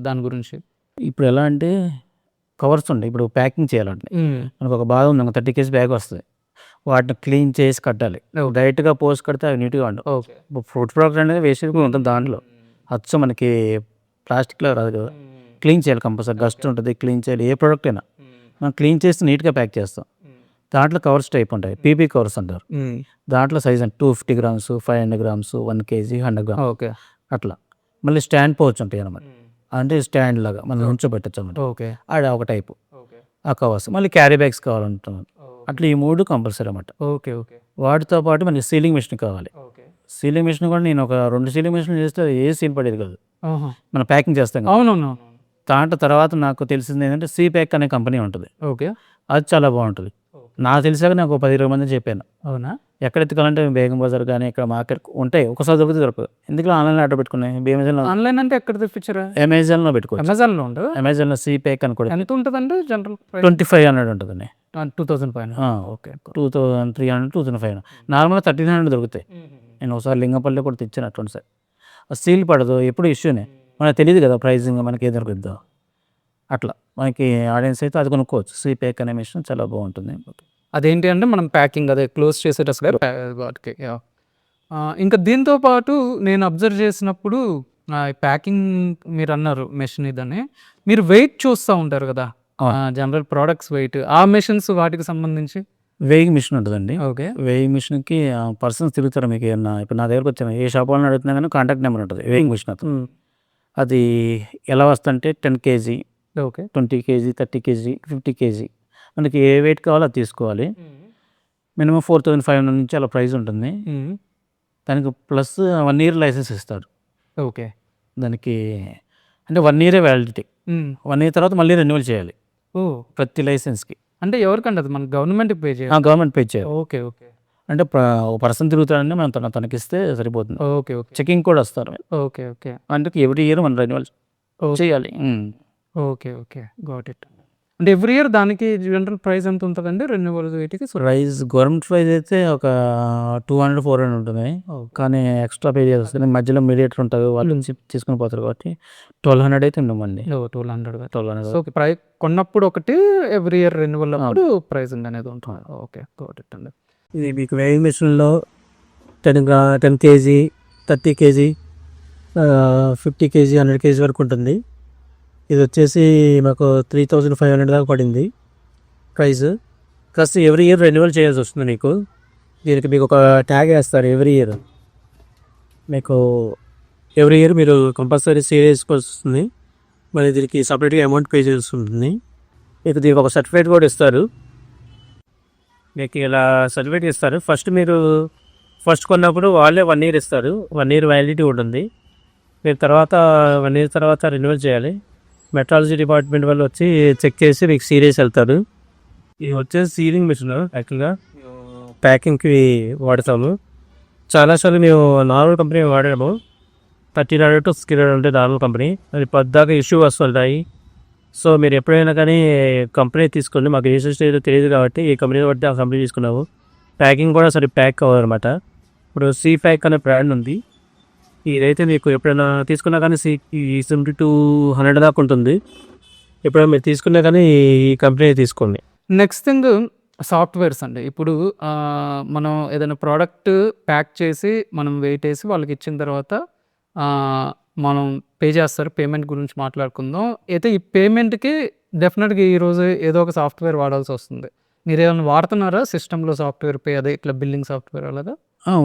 దాని గురించి? ఇప్పుడు ఎలా అంటే కవర్స్ ఉంటాయి, ఇప్పుడు ప్యాకింగ్ చేయాలంటే మనకు ఒక బాగా ఉంది, 30 kg బ్యాగ్ వస్తుంది, వాటిని క్లీన్ చేసి కట్టాలి. డైరెక్ట్గా పోస్ట్ కడితే అవి నీట్గా ఉండవు. ఫ్రూట్ ప్రోడక్ట్ అనేది వేస్ట్ ఉంటుంది, దాంట్లో అచ్చు మనకి ప్లాస్టిక్లో రాదు కదా, క్లీన్ చేయాలి కంపల్సరీ. డస్ట్ ఉంటుంది, క్లీన్ చేయాలి. ఏ ప్రోడక్ట్ అయినా మనం క్లీన్ చేసి నీట్గా ప్యాక్ చేస్తాం. దాంట్లో కవర్స్ టైప్ ఉంటాయి, పీపీ కవర్స్ అంటారు. దాంట్లో సైజ్ అంటే 250 grams, 500 grams, 1 KG, 100 grams okay అట్లా. మళ్ళీ స్టాండ్ పౌచ్ ఉంటాయి అన్నమాట, అంటే స్టాండ్ లాగా మనం ఉంచబెట్టచ్చు అన్నమాట. ఓకే ఆడ ఒక టైపు ఆ కవర్స్. మళ్ళీ క్యారీ బ్యాగ్స్ కావాలంటున్నాను. అట్లా ఈ 3 కంపల్సరీ అన్నమాట. ఓకే ఓకే వాటితో పాటు మనకి సీలింగ్ మిషన్ కావాలి. ఓకే సీలింగ్ మిషన్ కూడా నేను ఒక 2 సీలింగ్ మిషన్లు చేస్తే ఏ సీల్ పడేది కాదు. మనం ప్యాకింగ్ చేస్తాం కదా. అవునవును దాంట్లో తర్వాత నాకు తెలిసింది ఏంటంటే CPAC అనే కంపెనీ ఉంటుంది. ఓకే అది చాలా బాగుంటుంది. నాకు తెలిసాక నాకు 10-20 మంది చెప్పాను. అవునా ఎక్కడ ఎత్తుకోవాలంటే బేగం బజార్ కానీ ఇక్కడ మార్కెట్ ఉంటాయి, ఒకసారి దొరికితే దొరకదు. ఎందుకంటే ఆన్లైన్లో ఆర్డర్ పెట్టుకున్నాయి. ఆన్లైన్ అంటే ఎక్కడ తెప్పించారా? అమెజాన్లో పెట్టుకోవచ్చు. అమెజాన్లో ఉండదు. అమెజాన్లో CPAC అని కూడా ఎంత ఉంటుందండి జనరల్ 2500 ఉంటుందండి. 2000 పైన. ఓకే 2300, 2500. నార్మల్గా 1300 దొరుకుతాయి. నేను ఒకసారి లింగపల్లి కూడా తెచ్చాను అటువంటి సార్. సీల్ పడదు, ఎప్పుడు ఇష్యూనే. మనకు తెలియదు కదా ప్రైజింగ్ మనకి ఏ దొరుకుద్దో. అట్లా మనకి ఆడియన్స్ అయితే అది కొనుక్కోవచ్చు. CPAC అనే మిషన్ చాలా బాగుంటుంది. అదేంటి అంటే మనం ప్యాకింగ్ అదే క్లోజ్ చేసేటప్పుడు వాటికి ఇంకా దీంతో పాటు నేను అబ్జర్వ్ చేసినప్పుడు ప్యాకింగ్ మీరు అన్నారు మెషిన్ ఇదని, మీరు వెయిట్ చూస్తూ ఉంటారు కదా జనరల్ ప్రోడక్ట్స్ వెయిట్, ఆ మెషిన్స్ వాటికి సంబంధించి వేయింగ్ మిషన్ ఉంటుందండి. ఓకే వేయింగ్ మిషన్కి పర్సన్స్ తిరుగుతారు. మీకు ఏమన్నా ఇప్పుడు నా దగ్గరకు వచ్చాను, ఏ షాప్ వాళ్ళని అడుగుతున్నా కానీ కాంటాక్ట్ నెంబర్ ఉంటుంది వేయింగ్ మిషన్. అతను అది ఎలా వస్తుందంటే 10 KG, okay 20 KG, 30 KG, 50 KG మనకి ఏ వెయిట్ కావాలో అది తీసుకోవాలి. మినిమం 4500 నుంచి అలా ప్రైస్ ఉంటుంది. దానికి ప్లస్ 1 ఇయర్ లైసెన్స్ ఇస్తాడు. ఓకే దానికి అంటే 1 ఇయరే వ్యాలిడిటీ. 1 ఇయర్ తర్వాత మళ్ళీ రెన్యువల్ చేయాలి ఓ ప్రతి లైసెన్స్కి. అంటే ఎవరికంటే అది మన గవర్నమెంట్ పే చేయాలి? గవర్నమెంట్ పే చేయాలి. ఓకే ఓకే అంటే ఒక పర్సన్ తిరుగుతాడంటే మనం తనకిస్తే సరిపోతుంది. ఓకే ఓకే చెకింగ్ కూడా వస్తారు. ఓకే ఓకే అందుకే ఎవ్రీ ఇయర్ మనం రెన్యువల్ చేయాలి. Okay okay got it. అంటే ఎవ్రీ ఇయర్ దానికి జనరల్ ప్రైస్ ఎంత ఉంటుందండి రెన్యువల్ వీటికి? ప్రైస్ గవర్నమెంట్ ప్రైస్ అయితే ఒక 200-400 ఉంటుంది. కానీ ఎక్స్ట్రా పే చేయాల్సి వస్తుంది. మధ్యలో మీడియేటర్ ఉంటారు, వాళ్ళు తీసుకుని పోతారు కాబట్టి 1200 అయితే ఉండమండి. 1200. సో ప్రైస్ కొన్నప్పుడు ఒకటి, ఎవ్రీ ఇయర్ రెన్యువల్ అప్పుడు ప్రైసింగ్ అనేది ఉంటుంది. ఓకే గాట్ ఇట్ అండి. ఇది మీకు వేయింగ్ మిషన్లో 10 కేజీ, 30 కేజీ, 50 కేజీ, 100 కేజీ వరకు ఉంటుంది. ఇది వచ్చేసి మాకు 3500 దాకా పడింది ప్రైస్. కాస్త ఎవ్రీ ఇయర్ రెన్యువల్ చేయాల్సి వస్తుంది మీకు. దీనికి మీకు ఒక ట్యాగ్ వేస్తారు ఎవ్రీ ఇయర్. మీకు ఎవ్రీ ఇయర్ మీరు కంపల్సరీ సేల్ చేసుకోవాల్సి వస్తుంది. మరి దీనికి సపరేట్గా అమౌంట్ పే చేయాల్సి ఉంటుంది. మీకు దీనికి ఒక సర్టిఫికేట్ కూడా ఇస్తారు. మీకు ఇలా సర్టిఫికేట్ ఇస్తారు. ఫస్ట్ కొన్నప్పుడు వాళ్ళే 1 ఇయర్ ఇస్తారు. 1 ఇయర్ వ్యాలిడిటీ ఉంటుంది. మీరు తర్వాత 1 ఇయర్ తర్వాత రెన్యువల్ చేయాలి. మెట్రాలజీ డిపార్ట్మెంట్ వాళ్ళు వచ్చి చెక్ చేసి మీకు సీరియస్ వెళ్తారు. ఇది వచ్చేసి సీలింగ్ మిషన్. యాక్చువల్గా ప్యాకింగ్కి వాడతాము. చాలాసార్లు మేము నార్మల్ కంపెనీ వాడాము. 1300 to 1600 అంటే నార్మల్ కంపెనీ. అది పద్దాకా ఇష్యూ వస్తుంటాయి. సో మీరు ఎప్పుడైనా కానీ కంపెనీ తీసుకోండి. మాకు ఏ స్టేజ్ తెలియదు కాబట్టి ఈ కంపెనీ బట్టి ఆ కంపెనీ తీసుకున్నాము. ప్యాకింగ్ కూడా సరే ప్యాక్ కావాలన్నమాట. ఇప్పుడు CPAC అనే బ్రాండ్ ఉంది. ఇదైతే మీకు ఎప్పుడైనా తీసుకున్నా కానీ 70 to 100 దాకా ఉంటుంది. ఎప్పుడైనా మీరు తీసుకున్నా కానీ ఈ కంపెనీ తీసుకోండి. నెక్స్ట్ థింగ్ సాఫ్ట్వేర్స్ అండి. ఇప్పుడు మనం ఏదైనా ప్రోడక్ట్ ప్యాక్ చేసి మనం వెయిట్ వేసి వాళ్ళకి ఇచ్చిన తర్వాత మనం పే చేస్తారు. పేమెంట్ గురించి మాట్లాడుకుందాం. అయితే ఈ పేమెంట్కి డెఫినెట్గా ఈరోజు ఏదో ఒక సాఫ్ట్వేర్ వాడాల్సి వస్తుంది. మీరు ఏమైనా వాడుతున్నారా సిస్టంలో సాఫ్ట్వేర్ పే, అదే ఇట్లా బిల్లింగ్ సాఫ్ట్వేర్ అలాగా?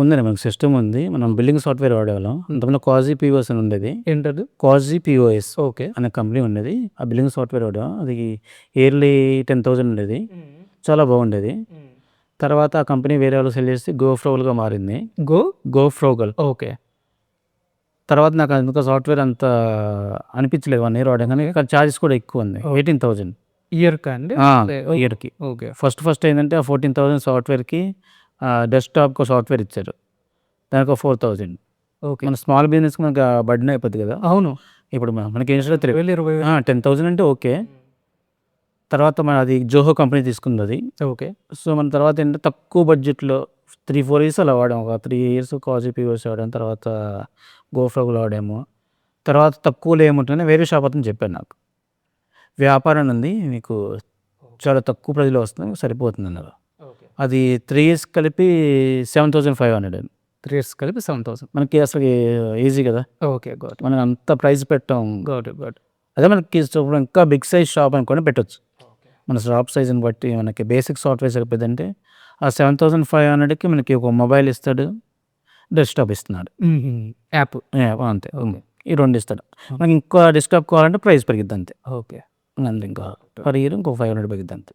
ఉందండి, మనకు సిస్టమ్ ఉంది. మనం బిల్లింగ్ సాఫ్ట్వేర్ వాడేవాళ్ళం. అంతకుముందు Quasi POS అని ఉండేది. ఏంటది? Quasi POS ఓకే అనే కంపెనీ ఉండేది. ఆ బిల్లింగ్ సాఫ్ట్వేర్ వాడాం. అది ఇయర్లీ 10,000 ఉండేది. చాలా బాగుండేది. తర్వాత ఆ కంపెనీ వేరే వాళ్ళు సెల్ చేసి GoFrugal మారింది. GoFrugal. ఓకే. తర్వాత నాకు అందుకు సాఫ్ట్వేర్ అంత అనిపించలేదు 1 ఇయర్ వాడాం. కానీ ఛార్జెస్ కూడా ఎక్కువ ఉంది. 18,000 ఇయర్కా అండి? ఇయర్కి. ఓకే. ఫస్ట్ ఏంటంటే ఆ 14,000 సాఫ్ట్వేర్కి డెస్క్టాప్కి సాఫ్ట్వేర్ ఇచ్చారు. దానికి 4,000. ఓకే. మన స్మాల్ బిజినెస్కి మనకు బర్డెన్ అయిపోద్ది కదా. అవును. ఇప్పుడు మనకి ఏం 20,000 10,000 అంటే ఓకే. తర్వాత మన అది జోహో కంపెనీ తీసుకుంది అది. ఓకే. సో మన తర్వాత ఏంటంటే తక్కువ బడ్జెట్లో 3-4 ఇయర్స్ అలా వాడాము. ఒక 3 ఇయర్స్ Quasi POS వాడాము. తర్వాత GoFrugal వాడాము. తర్వాత తక్కువలో ఏముంటుందని వేరే షాప్ అతను చెప్పాను. నాకు వ్యాపారం ఉంది, మీకు చాలా తక్కువ ప్రైజ్లో వస్తుంది, సరిపోతుంది అన్నారు. అది 3 ఇయర్స్ కలిపి 7,500. 3 years కలిపి 7,000. మనకి అసలు ఈజీ కదా, ఓకే. గాట్ మనం అంత ప్రైస్ పెట్టాం. Got got. అదే మనకి ఇప్పుడు ఇంకా బిగ్ సైజ్ షాప్ అనుకొని పెట్టొచ్చు. మన షాప్ సైజుని బట్టి మనకి బేసిక్ సాఫ్ట్వేర్ సరిపోతుందంటే ఆ 7,500కి మనకి ఒక మొబైల్ ఇస్తాడు, డెస్క్టాప్ ఇస్తున్నాడు, యాప్. అంతే. ఈ 2 ఇస్తాడు. మనకి ఇంకా డెస్క్టాప్ కావాలంటే ప్రైస్ పెరిగిద్ది అంతే. ఓకే. అంతే, ఇంకా పర్ ఇయర్ ఇంకో 500 పెరిగిద్ది అంతే.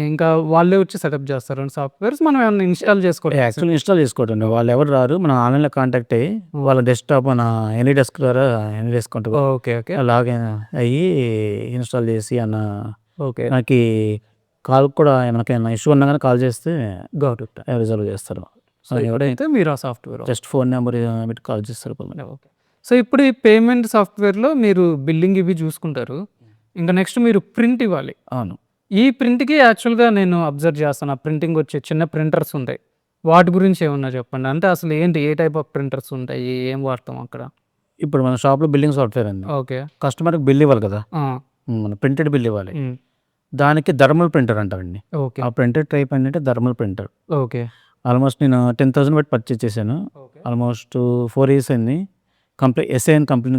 ఇంకా వాళ్ళే వచ్చి సెటప్ చేస్తారు సాఫ్ట్వేర్స్, మనం ఏమైనా ఇన్స్టాల్ చేసుకోవాలి. యాక్చువల్లీ ఇన్స్టాల్ చేసుకోవటండి, వాళ్ళు ఎవరు రారు, మనం ఆన్లైన్లో కాంటాక్ట్ అయ్యి వాళ్ళ డెస్క్టాప్ మన ఎనీ డెస్క్ ద్వారా ఎనీ డెస్క్ ఉంటుంది, ఓకే. ఓకే. లాగిన్ అయ్యి ఇన్స్టాల్ చేసి ఓకే. మనకి కాల్ కూడా మనకైనా ఇష్యూ ఉన్నా కానీ కాల్ చేస్తే గాట్. రిజల్వ్ చేస్తారు. ఎవడైతే మీరు ఆ సాఫ్ట్వేర్ జస్ట్ ఫోన్ నెంబర్ పెట్టి కాల్ చేస్తారు. ఓకే. సో ఇప్పుడు ఈ పేమెంట్ సాఫ్ట్వేర్లో మీరు బిల్లింగ్ ఇవి చూసుకుంటారు, ఇంకా నెక్స్ట్ మీరు ప్రింట్ ఇవ్వాలి. అవును. ఈ ప్రింట్కి యాక్చువల్గా నేను అబ్జర్వ్ చేస్తాను, ఆ ప్రింటింగ్ వచ్చే చిన్న ప్రింటర్స్ ఉంటాయి, వాటి గురించి ఏమన్నా చెప్పండి. అంటే అసలు ఏంటి, ఏ టైప్ ఆఫ్ ప్రింటర్స్ ఉంటాయి, ఏం వాడతాం అక్కడ? ఇప్పుడు మన షాప్లో బిల్లింగ్ సాఫ్ట్వేర్ అండి. ఓకే. కస్టమర్కి బిల్ ఇవ్వాలి కదా, మన ప్రింటెడ్ బిల్ ఇవ్వాలి, దానికి థర్మల్ ప్రింటర్ అంటారండి. ఓకే. ఆ ప్రింటర్ టైప్ ఏంటంటే థర్మల్ ప్రింటర్. ఓకే. ఆల్మోస్ట్ నేను 10,000 పెట్టి పర్చేస్ చేశాను. ఆల్మోస్ట్ 4 years అయింది. SAN కంపెనీ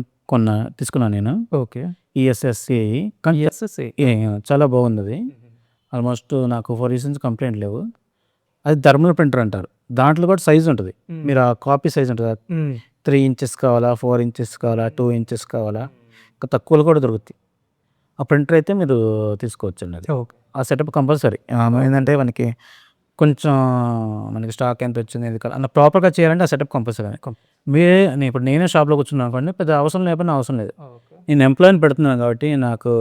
తీసుకున్నాను నేను. ఓకే. ESSA కానీ చాలా బాగుంది అది. ఆల్మోస్ట్ నాకు 4 years నుంచి కంప్లైంట్ లేవు. అది థర్మల్ ప్రింటర్ అంటారు. దాంట్లో కూడా సైజ్ ఉంటుంది, మీరు ఆ కాపీ సైజ్ ఉంటుంది, 3 inches కావాలా, 4 inches కావాలా, 2 inches కావాలా, ఇంకా తక్కువలో కూడా దొరుకుతాయి. ఆ ప్రింటర్ అయితే మీరు తీసుకోవచ్చండి. అది ఆ సెటప్ కంపల్సరీ. ఏంటంటే మనకి కొంచెం మనకి స్టాక్ ఎంత వచ్చింది ఎందుకు అలా ప్రాపర్గా చేయాలంటే ఆ సెటప్ కంపల్సరీ. ఇప్పుడు నేనే షాప్లో కూర్చున్నాను అనుకోండి, పెద్ద అవసరం లేకపోయినా అవసరం లేదు, నేను ఎంప్లాయీని పెడుతున్నాను కాబట్టి నాకు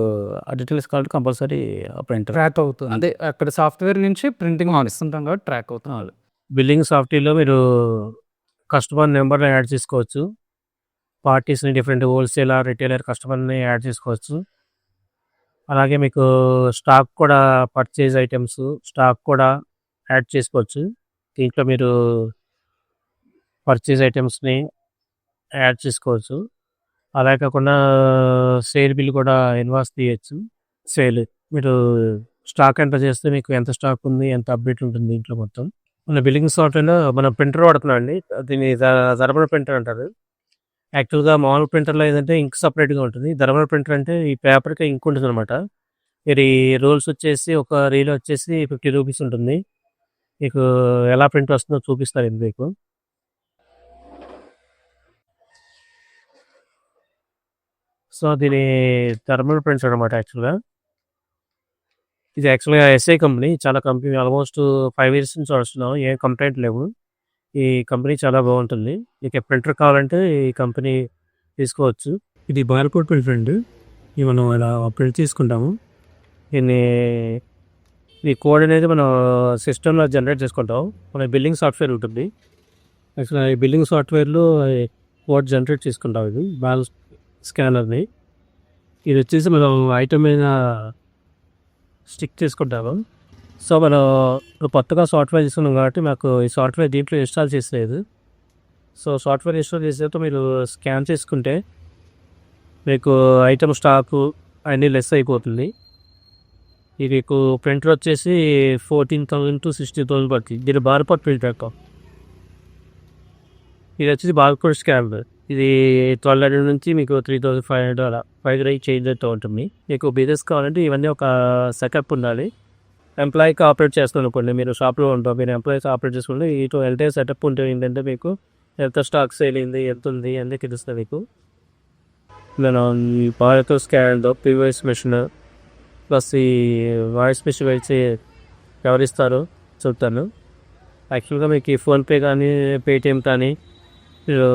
ఆ డీటెయిల్స్ కావాలి కంపల్సరీ. ఆ ప్రింటర్ ట్రాక్ అవుతుంది, అదే అక్కడ సాఫ్ట్వేర్ నుంచి ప్రింటింగ్ ఇస్తుంటాం కాబట్టి ట్రాక్ అవుతుంది. బిల్లింగ్ సాఫ్ట్వేర్లో మీరు కస్టమర్ నెంబర్ని యాడ్ చేసుకోవచ్చు, పార్టీస్ని డిఫరెంట్ హోల్సేలర్, రిటైలర్ కస్టమర్ని యాడ్ చేసుకోవచ్చు. అలాగే మీకు స్టాక్ కూడా, పర్చేజ్ ఐటమ్స్ స్టాక్ కూడా యాడ్ చేసుకోవచ్చు. దీంట్లో మీరు పర్చేజ్ ఐటమ్స్ని యాడ్ చేసుకోవచ్చు. అలా కాకుండా సేల్ బిల్ కూడా ఇన్వాయిస్ తీయచ్చు. సేల్ మీరు స్టాక్ ఎంటర్ చేస్తే మీకు ఎంత స్టాక్ ఉంది, ఎంత అప్డేట్ ఉంటుంది దీంట్లో మొత్తం. మన బిల్లింగ్ సాఫ్ట్వేర్లో మనం ప్రింటర్ వాడుతున్నాం అండి, దీన్ని థర్మల్ ప్రింటర్ అంటారు. యాక్చువల్గా మామూలు ప్రింటర్లో ఏంటంటే ఇంక్ సపరేట్గా ఉంటుంది, థర్మల్ ప్రింటర్ అంటే ఈ పేపర్కి ఇంక్ ఉంటుంది అనమాట. ఇది రోల్స్ వచ్చేసి ఒక రీల్ వచ్చేసి 50 rupees ఉంటుంది. మీకు ఎలా ప్రింట్ వస్తుందో చూపిస్తారు ఇది మీకు. సో దీని థర్మల్ ప్రింట్స్ అనమాట. ఇది యాక్చువల్గా SA కంపెనీ, చాలా కంపెనీ ఆల్మోస్ట్ 5 years నుంచి వస్తున్నాం, ఏం కంప్లైంట్ లేవు. ఈ కంపెనీ చాలా బాగుంటుంది, మీకు ప్రింటర్ కావాలంటే ఈ కంపెనీ తీసుకోవచ్చు. ఇది బాయిల్కోట్ ప్రింటర్ అండి, ఇది మనం ఇలా ప్రింట్ తీసుకుంటాము. దీన్ని ఈ కోడ్ అనేది మనం సిస్టంలో జనరేట్ చేసుకుంటాం. మన బిల్లింగ్ సాఫ్ట్వేర్ ఉంటుంది, యాక్చువల్గా ఈ బిల్లింగ్ సాఫ్ట్వేర్లో కోడ్ జనరేట్ చేసుకుంటాం. ఇది బ్యాలెన్స్ స్కానర్ని, ఇది వచ్చేసి మనం ఐటమ్ మీద స్టిక్ చేసుకుంటాము. సో మనం కొత్తగా సాఫ్ట్వేర్ తీసుకున్నాం కాబట్టి మాకు ఈ సాఫ్ట్వేర్ దీంట్లో ఇన్స్టాల్ చేసలేదు. సో సాఫ్ట్వేర్ ఇన్స్టాల్ చేసేతో మీరు స్కాన్ చేసుకుంటే మీకు ఐటమ్ స్టాకు అన్నీ లెస్ అయిపోతుంది. ఇది మీకు ప్రింటర్ వచ్చేసి 14,000 to 60,000 పడుతుంది. దీని బార్కోడ్ ప్రింటర్ అక్క. ఇది వచ్చేసి బార్కోడ్ స్కానర్, ఇది 1,200 నుంచి మీకు 3,500 అలా 5 రేట్ చేంజ్ అవుతూ ఉంటుంది. మీకు బిజినెస్ కావాలంటే ఇవన్నీ ఒక సెటప్ ఉండాలి. ఎంప్లాయీకి ఆపరేట్ చేస్తాను అనుకోండి, మీరు షాప్లో ఉంటాం, మీరు ఎంప్లాయీస్ ఆపరేట్ చేసుకుంటే ఇటు వెళ్తే సెటప్ ఉంటే ఏంటంటే మీకు ఎంత స్టాక్ సేల్ అయింది, ఎంత ఉంది అన్నీ తెలుస్తుంది మీకు. నేను ఈ బార్కోడ్ స్కానర్తో POS మెషిన్ ప్లస్ ఈ వాయిస్ మెషిన్ వచ్చి ఎవరిస్తారో చెప్తాను. యాక్చువల్గా మీకు ఈ ఫోన్పే కానీ పేటిఎం కానీ మీరు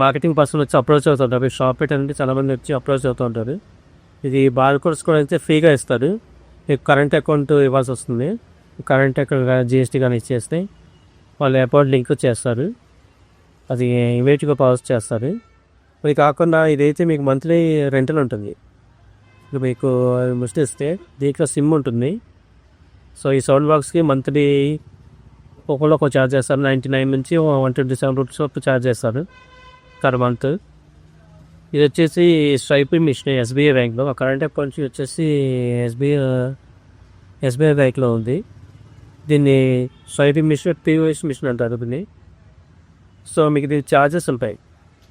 మార్కెటింగ్ పర్సన్ వచ్చి అప్రోచ్ అవుతుంటారు, మీరు షాప్ పెట్టాలంటే చాలామంది వచ్చి అప్రోచ్ అవుతూ ఉంటారు. ఇది బార్కోడ్స్ కూడా అయితే ఫ్రీగా ఇస్తారు, మీకు కరెంట్ అకౌంట్ ఇవ్వాల్సి వస్తుంది. కరెంట్ అకౌంట్ GST కానీ ఇచ్చేస్తే వాళ్ళు అకౌంట్ లింక్ చేస్తారు, అది ఇమీడియట్గా పాస్ చేస్తారు. ఇది కాకుండా ఇదైతే మీకు మంత్లీ రెంటల్ ఉంటుంది, మీకు ముస్టిస్తే దీంట్లో సిమ్ ఉంటుంది. సో ఈ సౌండ్ బాక్స్కి మంత్లీ ఒక్కొక్క ఛార్జ్ చేస్తారు, 99 నుంచి 127 rupees వరకు ఛార్జ్ చేస్తారు పర్ మంత్. ఇది వచ్చేసి స్వైపింగ్ మిషన్ SBI బ్యాంక్లో, కరెంట్ అకౌంట్ వచ్చేసి SBI బ్యాంక్లో ఉంది. దీన్ని స్వైపింగ్ మిషన్ POS మిషన్ అంటారు. దీన్ని సో మీకు ఇది ఛార్జెస్ ఉంటాయి.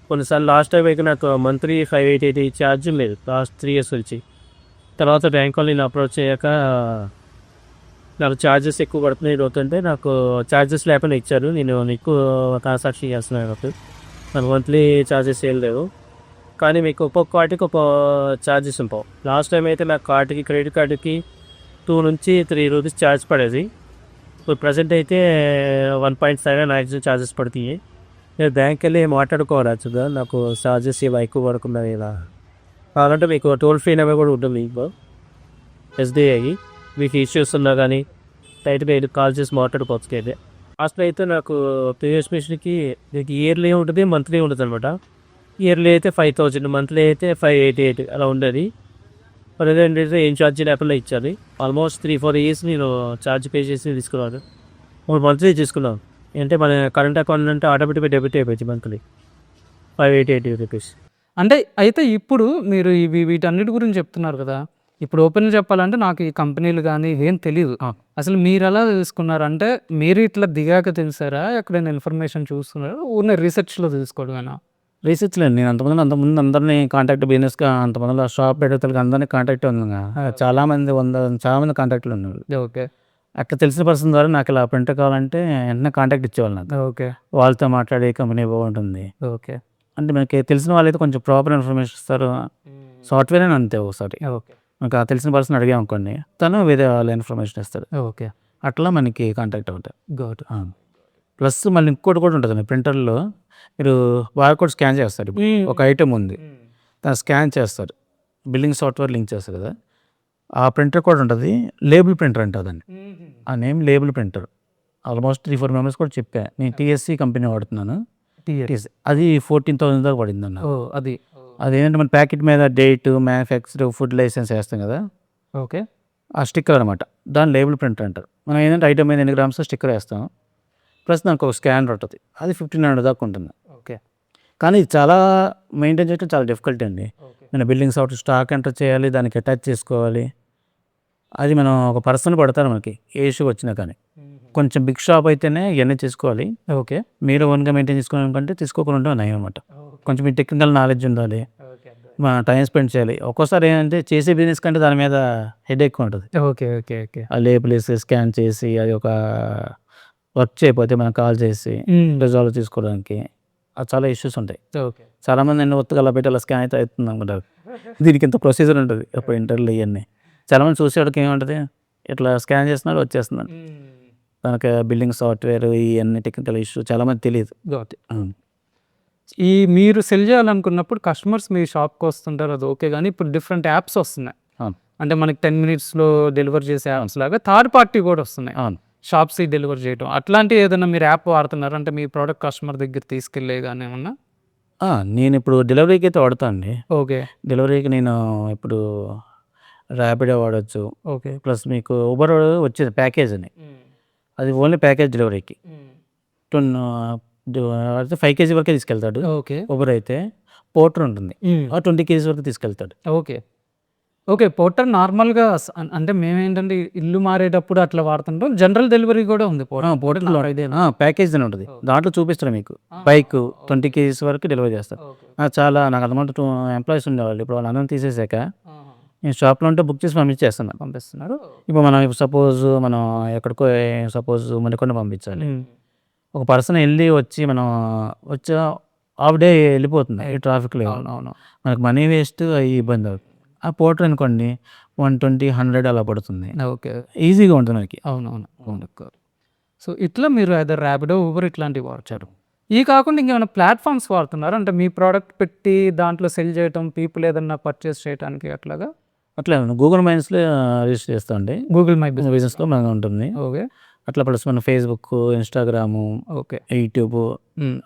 కొన్నిసార్లు లాస్ట్ టైం అయితే నాకు మంత్లీ 580 ఛార్జ్ లేదు లాస్ట్ 3 years నుంచి. తర్వాత బ్యాంక్ వాళ్ళు నేను అప్రోచ్ అయ్యాక నాకు ఛార్జెస్ ఎక్కువ పడుతున్నాయి అవుతుంటే నాకు ఛార్జెస్ లేకుండా ఇచ్చారు. నేను ఎక్కువ ట్రాన్సాక్షన్ చేస్తున్నాను కాబట్టి నాకు మంత్లీ ఛార్జెస్ ఏం లేవు. కానీ మీకు ఒక్కొక్క కార్డుకి ఒక ఛార్జెస్ ఉంటావు. లాస్ట్ టైం అయితే నాకు కార్డుకి క్రెడిట్ కార్డుకి 2 నుంచి 3 రూపీస్ ఛార్జ్ పడేది. ఇప్పుడు ప్రజెంట్ అయితే 1.7 మ్యాక్సిమం ఛార్జెస్ పడుతున్నాయి. నేను బ్యాంక్ వెళ్ళి మాట్లాడుకోవాలి యాక్చువల్గా నాకు ఛార్జెస్ ఇవి ఎక్కువ పడుకున్నాయి ఇలా కావాలంటే మీకు టోల్ ఫ్రీ నెంబర్ కూడా ఉంటుంది మీకు SDI. మీకు ఇష్యూస్ ఉన్నా కానీ టైట్గా కాల్ చేసి మాట్లాడుకోవచ్చు. అయితే లాస్ట్లో అయితే నాకు ప్రీవియస్ మిషన్కి మీకు ఇయర్లీ ఉంటుంది మంత్లీ ఉంటుంది అనమాట. ఇయర్లీ అయితే 5,000, మంత్లీ అయితే 588 అలా ఉండేది. ప్రజెంట్ అయితే ఏం ఛార్జీ లేకుండా ఇచ్చారు. ఆల్మోస్ట్ 3-4 years నేను ఛార్జ్ పే చేసి తీసుకున్నాను. ఒక మంత్లీ తీసుకున్నాను. అంటే మన కరెంట్ అకౌంట్ అంటే ఆటోమేటిక్గా డెబిట్ అయిపోయింది మంత్లీ 588 రూపీస్. అంటే అయితే ఇప్పుడు మీరు వీటన్నిటి గురించి చెప్తున్నారు కదా, ఇప్పుడు ఓపెన్ చెప్పాలంటే నాకు ఈ కంపెనీలు కానీ ఏం తెలియదు. అసలు మీరు ఎలా తెలుసుకున్నారు? అంటే మీరు ఇట్లా దిగాక తెలిసారా, ఎక్కడైనా ఇన్ఫర్మేషన్ చూస్తున్నారా, ఊరినే రీసెర్చ్లో తెలుసుకోవడమేనా? రీసెర్చ్లో నేను అంతకుముందు అందరినీ కాంటాక్ట్ బిజినెస్గా అంతమంది షాప్ పెడతలకి అందరినీ కాంటాక్ట్ ఉంది. చాలామంది కాంటాక్ట్లు ఉన్నారు. ఓకే అక్కడ తెలిసిన పర్సన్ ద్వారా నాకు ఇలా ప్రింటర్ కావాలంటే వెంటనే కాంటాక్ట్ ఇచ్చేవాళ్ళు నాకు. ఓకే వాళ్ళతో మాట్లాడే కంపెనీ బాగుంటుంది ఓకే అంటే మనకి తెలిసిన వాళ్ళైతే కొంచెం ప్రాపర్ ఇన్ఫర్మేషన్ ఇస్తారు. సాఫ్ట్వేర్ అని అంతే ఒకసారి ఓకే మనకు ఆ తెలిసిన పర్సన్ అడిగాం అనుకోండి తను వేరే వాళ్ళ ఇన్ఫర్మేషన్ ఇస్తాడు. ఓకే అట్లా మనకి కాంటాక్ట్ అవుతాయి. గుడ్. ప్లస్ మళ్ళీ ఇంకోటి కూడా ఉంటుంది ప్రింటర్లో మీరు బార్కోడ్ స్కాన్ చేస్తారు. ఒక ఐటెం ఉంది దాన్ని స్కాన్ చేస్తారు, బిల్లింగ్ సాఫ్ట్వేర్ లింక్ చేస్తారు కదా, ఆ ప్రింటర్ కూడా ఉంటుంది. లేబుల్ ప్రింటర్ అంటుందండి. ఆ name label printer. Almost 3-4 members కూడా చెప్పా. నేను TSC కంపెనీ వాడుతున్నాను. అది 14,000 దాకా పడింది అన్న. అది అదేంటంటే మన ప్యాకెట్ మీద డేట్, మ్యానుఫ్యాక్చర్, ఫుడ్ లైసెన్స్ వేస్తాం కదా, ఓకే ఆ స్టిక్కర్ అనమాట. దాని లేబుల్ ప్రింటర్ అంటారు. మనం ఏంటంటే ఐటమ్ మీద ఎన్ని గ్రామ్స్ స్టిక్కర్ వేస్తాం, ప్లస్ దానికి ఒక స్కానర్ ఉంటుంది. అది 1,500 దాకా ఉంటుంది. ఓకే కానీ ఇది చాలా మెయింటైన్ చేయడం చాలా డిఫికల్ట్ అండి. మన బిల్డింగ్ సాఫ్ట్వేర్ స్టాక్ ఎంటర్ చేయాలి, దానికి అటాచ్ చేసుకోవాలి. అది మనం ఒక పర్సన్ పడతారు మనకి ఏ ఇష్యూ వచ్చినా. కానీ కొంచెం బిగ్ షాప్ అయితేనే ఇవన్నీ చేసుకోవాలి. ఓకే మీరు ఓన్గా మెయింటైన్ చేసుకోవాలనుకుంటే తీసుకోకుండా ఉన్నాయి అనమాట. కొంచెం మీ టెక్నికల్ నాలెడ్జ్ ఉండాలి, మన టైం స్పెండ్ చేయాలి. ఒక్కోసారి ఏంటంటే చేసే బిజినెస్ కంటే దాని మీద హెడ్ ఎక్కువ ఉంటుంది. ఓకే ఓకే ఓకే ఆ లేబుల్ వేసి స్కాన్ చేసి అది ఒక వర్క్ చేయకపోతే మనం కాల్ చేసి రిజాల్వ్ చేసుకోవడానికి అది చాలా ఇష్యూస్ ఉంటాయి. ఓకే చాలామంది నేను ఒత్తుగా అలా పెట్టి అలా స్కాన్ అయితే అవుతుంది అనుకుంటారు. దీనికి ఇంత ప్రొసీజర్ ఉంటుంది ప్రింటర్లు ఇవన్నీ. చాలామంది చూసేవాడికి ఏముంటుంది, ఇట్లా స్కాన్ చేస్తున్నాడు వచ్చేస్తున్నాడు. దానికి బిల్డింగ్ సాఫ్ట్వేర్ ఇవన్నీ టెక్నికల్ ఇష్యూ చాలామంది తెలియదు. ఈ మీరు సెల్ చేయాలనుకున్నప్పుడు కస్టమర్స్ మీ షాప్కి వస్తుంటారు, అది ఓకే. కానీ ఇప్పుడు డిఫరెంట్ యాప్స్ వస్తున్నాయి. అంటే మనకి 10 minutesలో డెలివర్ చేసే యాప్స్ లాగా థర్డ్ పార్టీ కూడా వస్తున్నాయి షాప్స్కి డెలివర్ చేయడం. అట్లాంటి ఏదైనా మీరు యాప్ వాడుతున్నారు అంటే మీ ప్రోడక్ట్ కస్టమర్ దగ్గర తీసుకెళ్ళే కానీ ఏమన్నా? నేను ఇప్పుడు డెలివరీకి అయితే వాడతాను అండి. ఓకే డెలివరీకి నేను ఇప్పుడు ర్యాపిడో వాడచ్చు. ఓకే ప్లస్ మీకు ఊబర్ వచ్చేది ప్యాకేజ్ అని, అది ఓన్లీ ప్యాకేజ్ డెలివరీకి 5 kg వరకే తీసుకెళ్తాడు. ఓకే ఊబర్ అయితే పోర్టర్ ఉంటుంది, 20 kg వరకు తీసుకెళ్తాడు. ఓకే ఓకే పోర్టర్ నార్మల్గా అంటే మేమేంటంటే ఇల్లు మారేటప్పుడు అట్లా వాడుతుంటాం. జనరల్ డెలివరీ కూడా ఉంది పోర్టర్లో ప్యాకేజ్ అని ఉంటుంది. దాంట్లో చూపిస్తారు మీకు బైక్ 20 kg వరకు డెలివరీ చేస్తారు. చాలా నాకు అదనమాట 2 ఎంప్లాయీస్ ఉండేవాళ్ళు. ఇప్పుడు వాళ్ళందరం తీసేసాక నేను షాప్లో ఉంటే బుక్ చేసి పంపిస్తున్నారు. ఇప్పుడు మనం సపోజ్ మనం ఎక్కడికో సపోజ్ మరికొన్ని పంపించాలి, ఒక పర్సన్ వెళ్ళి వచ్చి మనం వచ్చి హాఫ్ డే వెళ్ళిపోతుంది ఈ ట్రాఫిక్లో. అవును మనకు మనీ వేస్ట్ అయ్యి ఇబ్బంది అవుతుంది. ఆ పోర్టర్ అనుకోండి 120-100 అలా పడుతుంది. ఓకే ఈజీగా ఉంటుంది మనకి. అవును. సో ఇట్లా మీరు ఐదర్ ర్యాపిడో, ఊబర్ ఇట్లాంటివి వాడతారు. ఈ కాకుండా ఇంకేమైనా ప్లాట్ఫామ్స్ వాడుతున్నారు అంటే మీ ప్రోడక్ట్ పెట్టి దాంట్లో సెల్ చేయటం, పీపుల్ ఏదన్నా పర్చేస్ చేయడానికి అట్లాగా? అట్లా గూగుల్ మైన్స్లో రిజిస్టర్ చేస్తామండి. గూగుల్ మై బిజినెస్లో మనకు ఉంటుంది. ఓకే అట్లా ప్లస్ మన ఫేస్బుక్, ఇన్స్టాగ్రాము, ఓకే యూట్యూబ్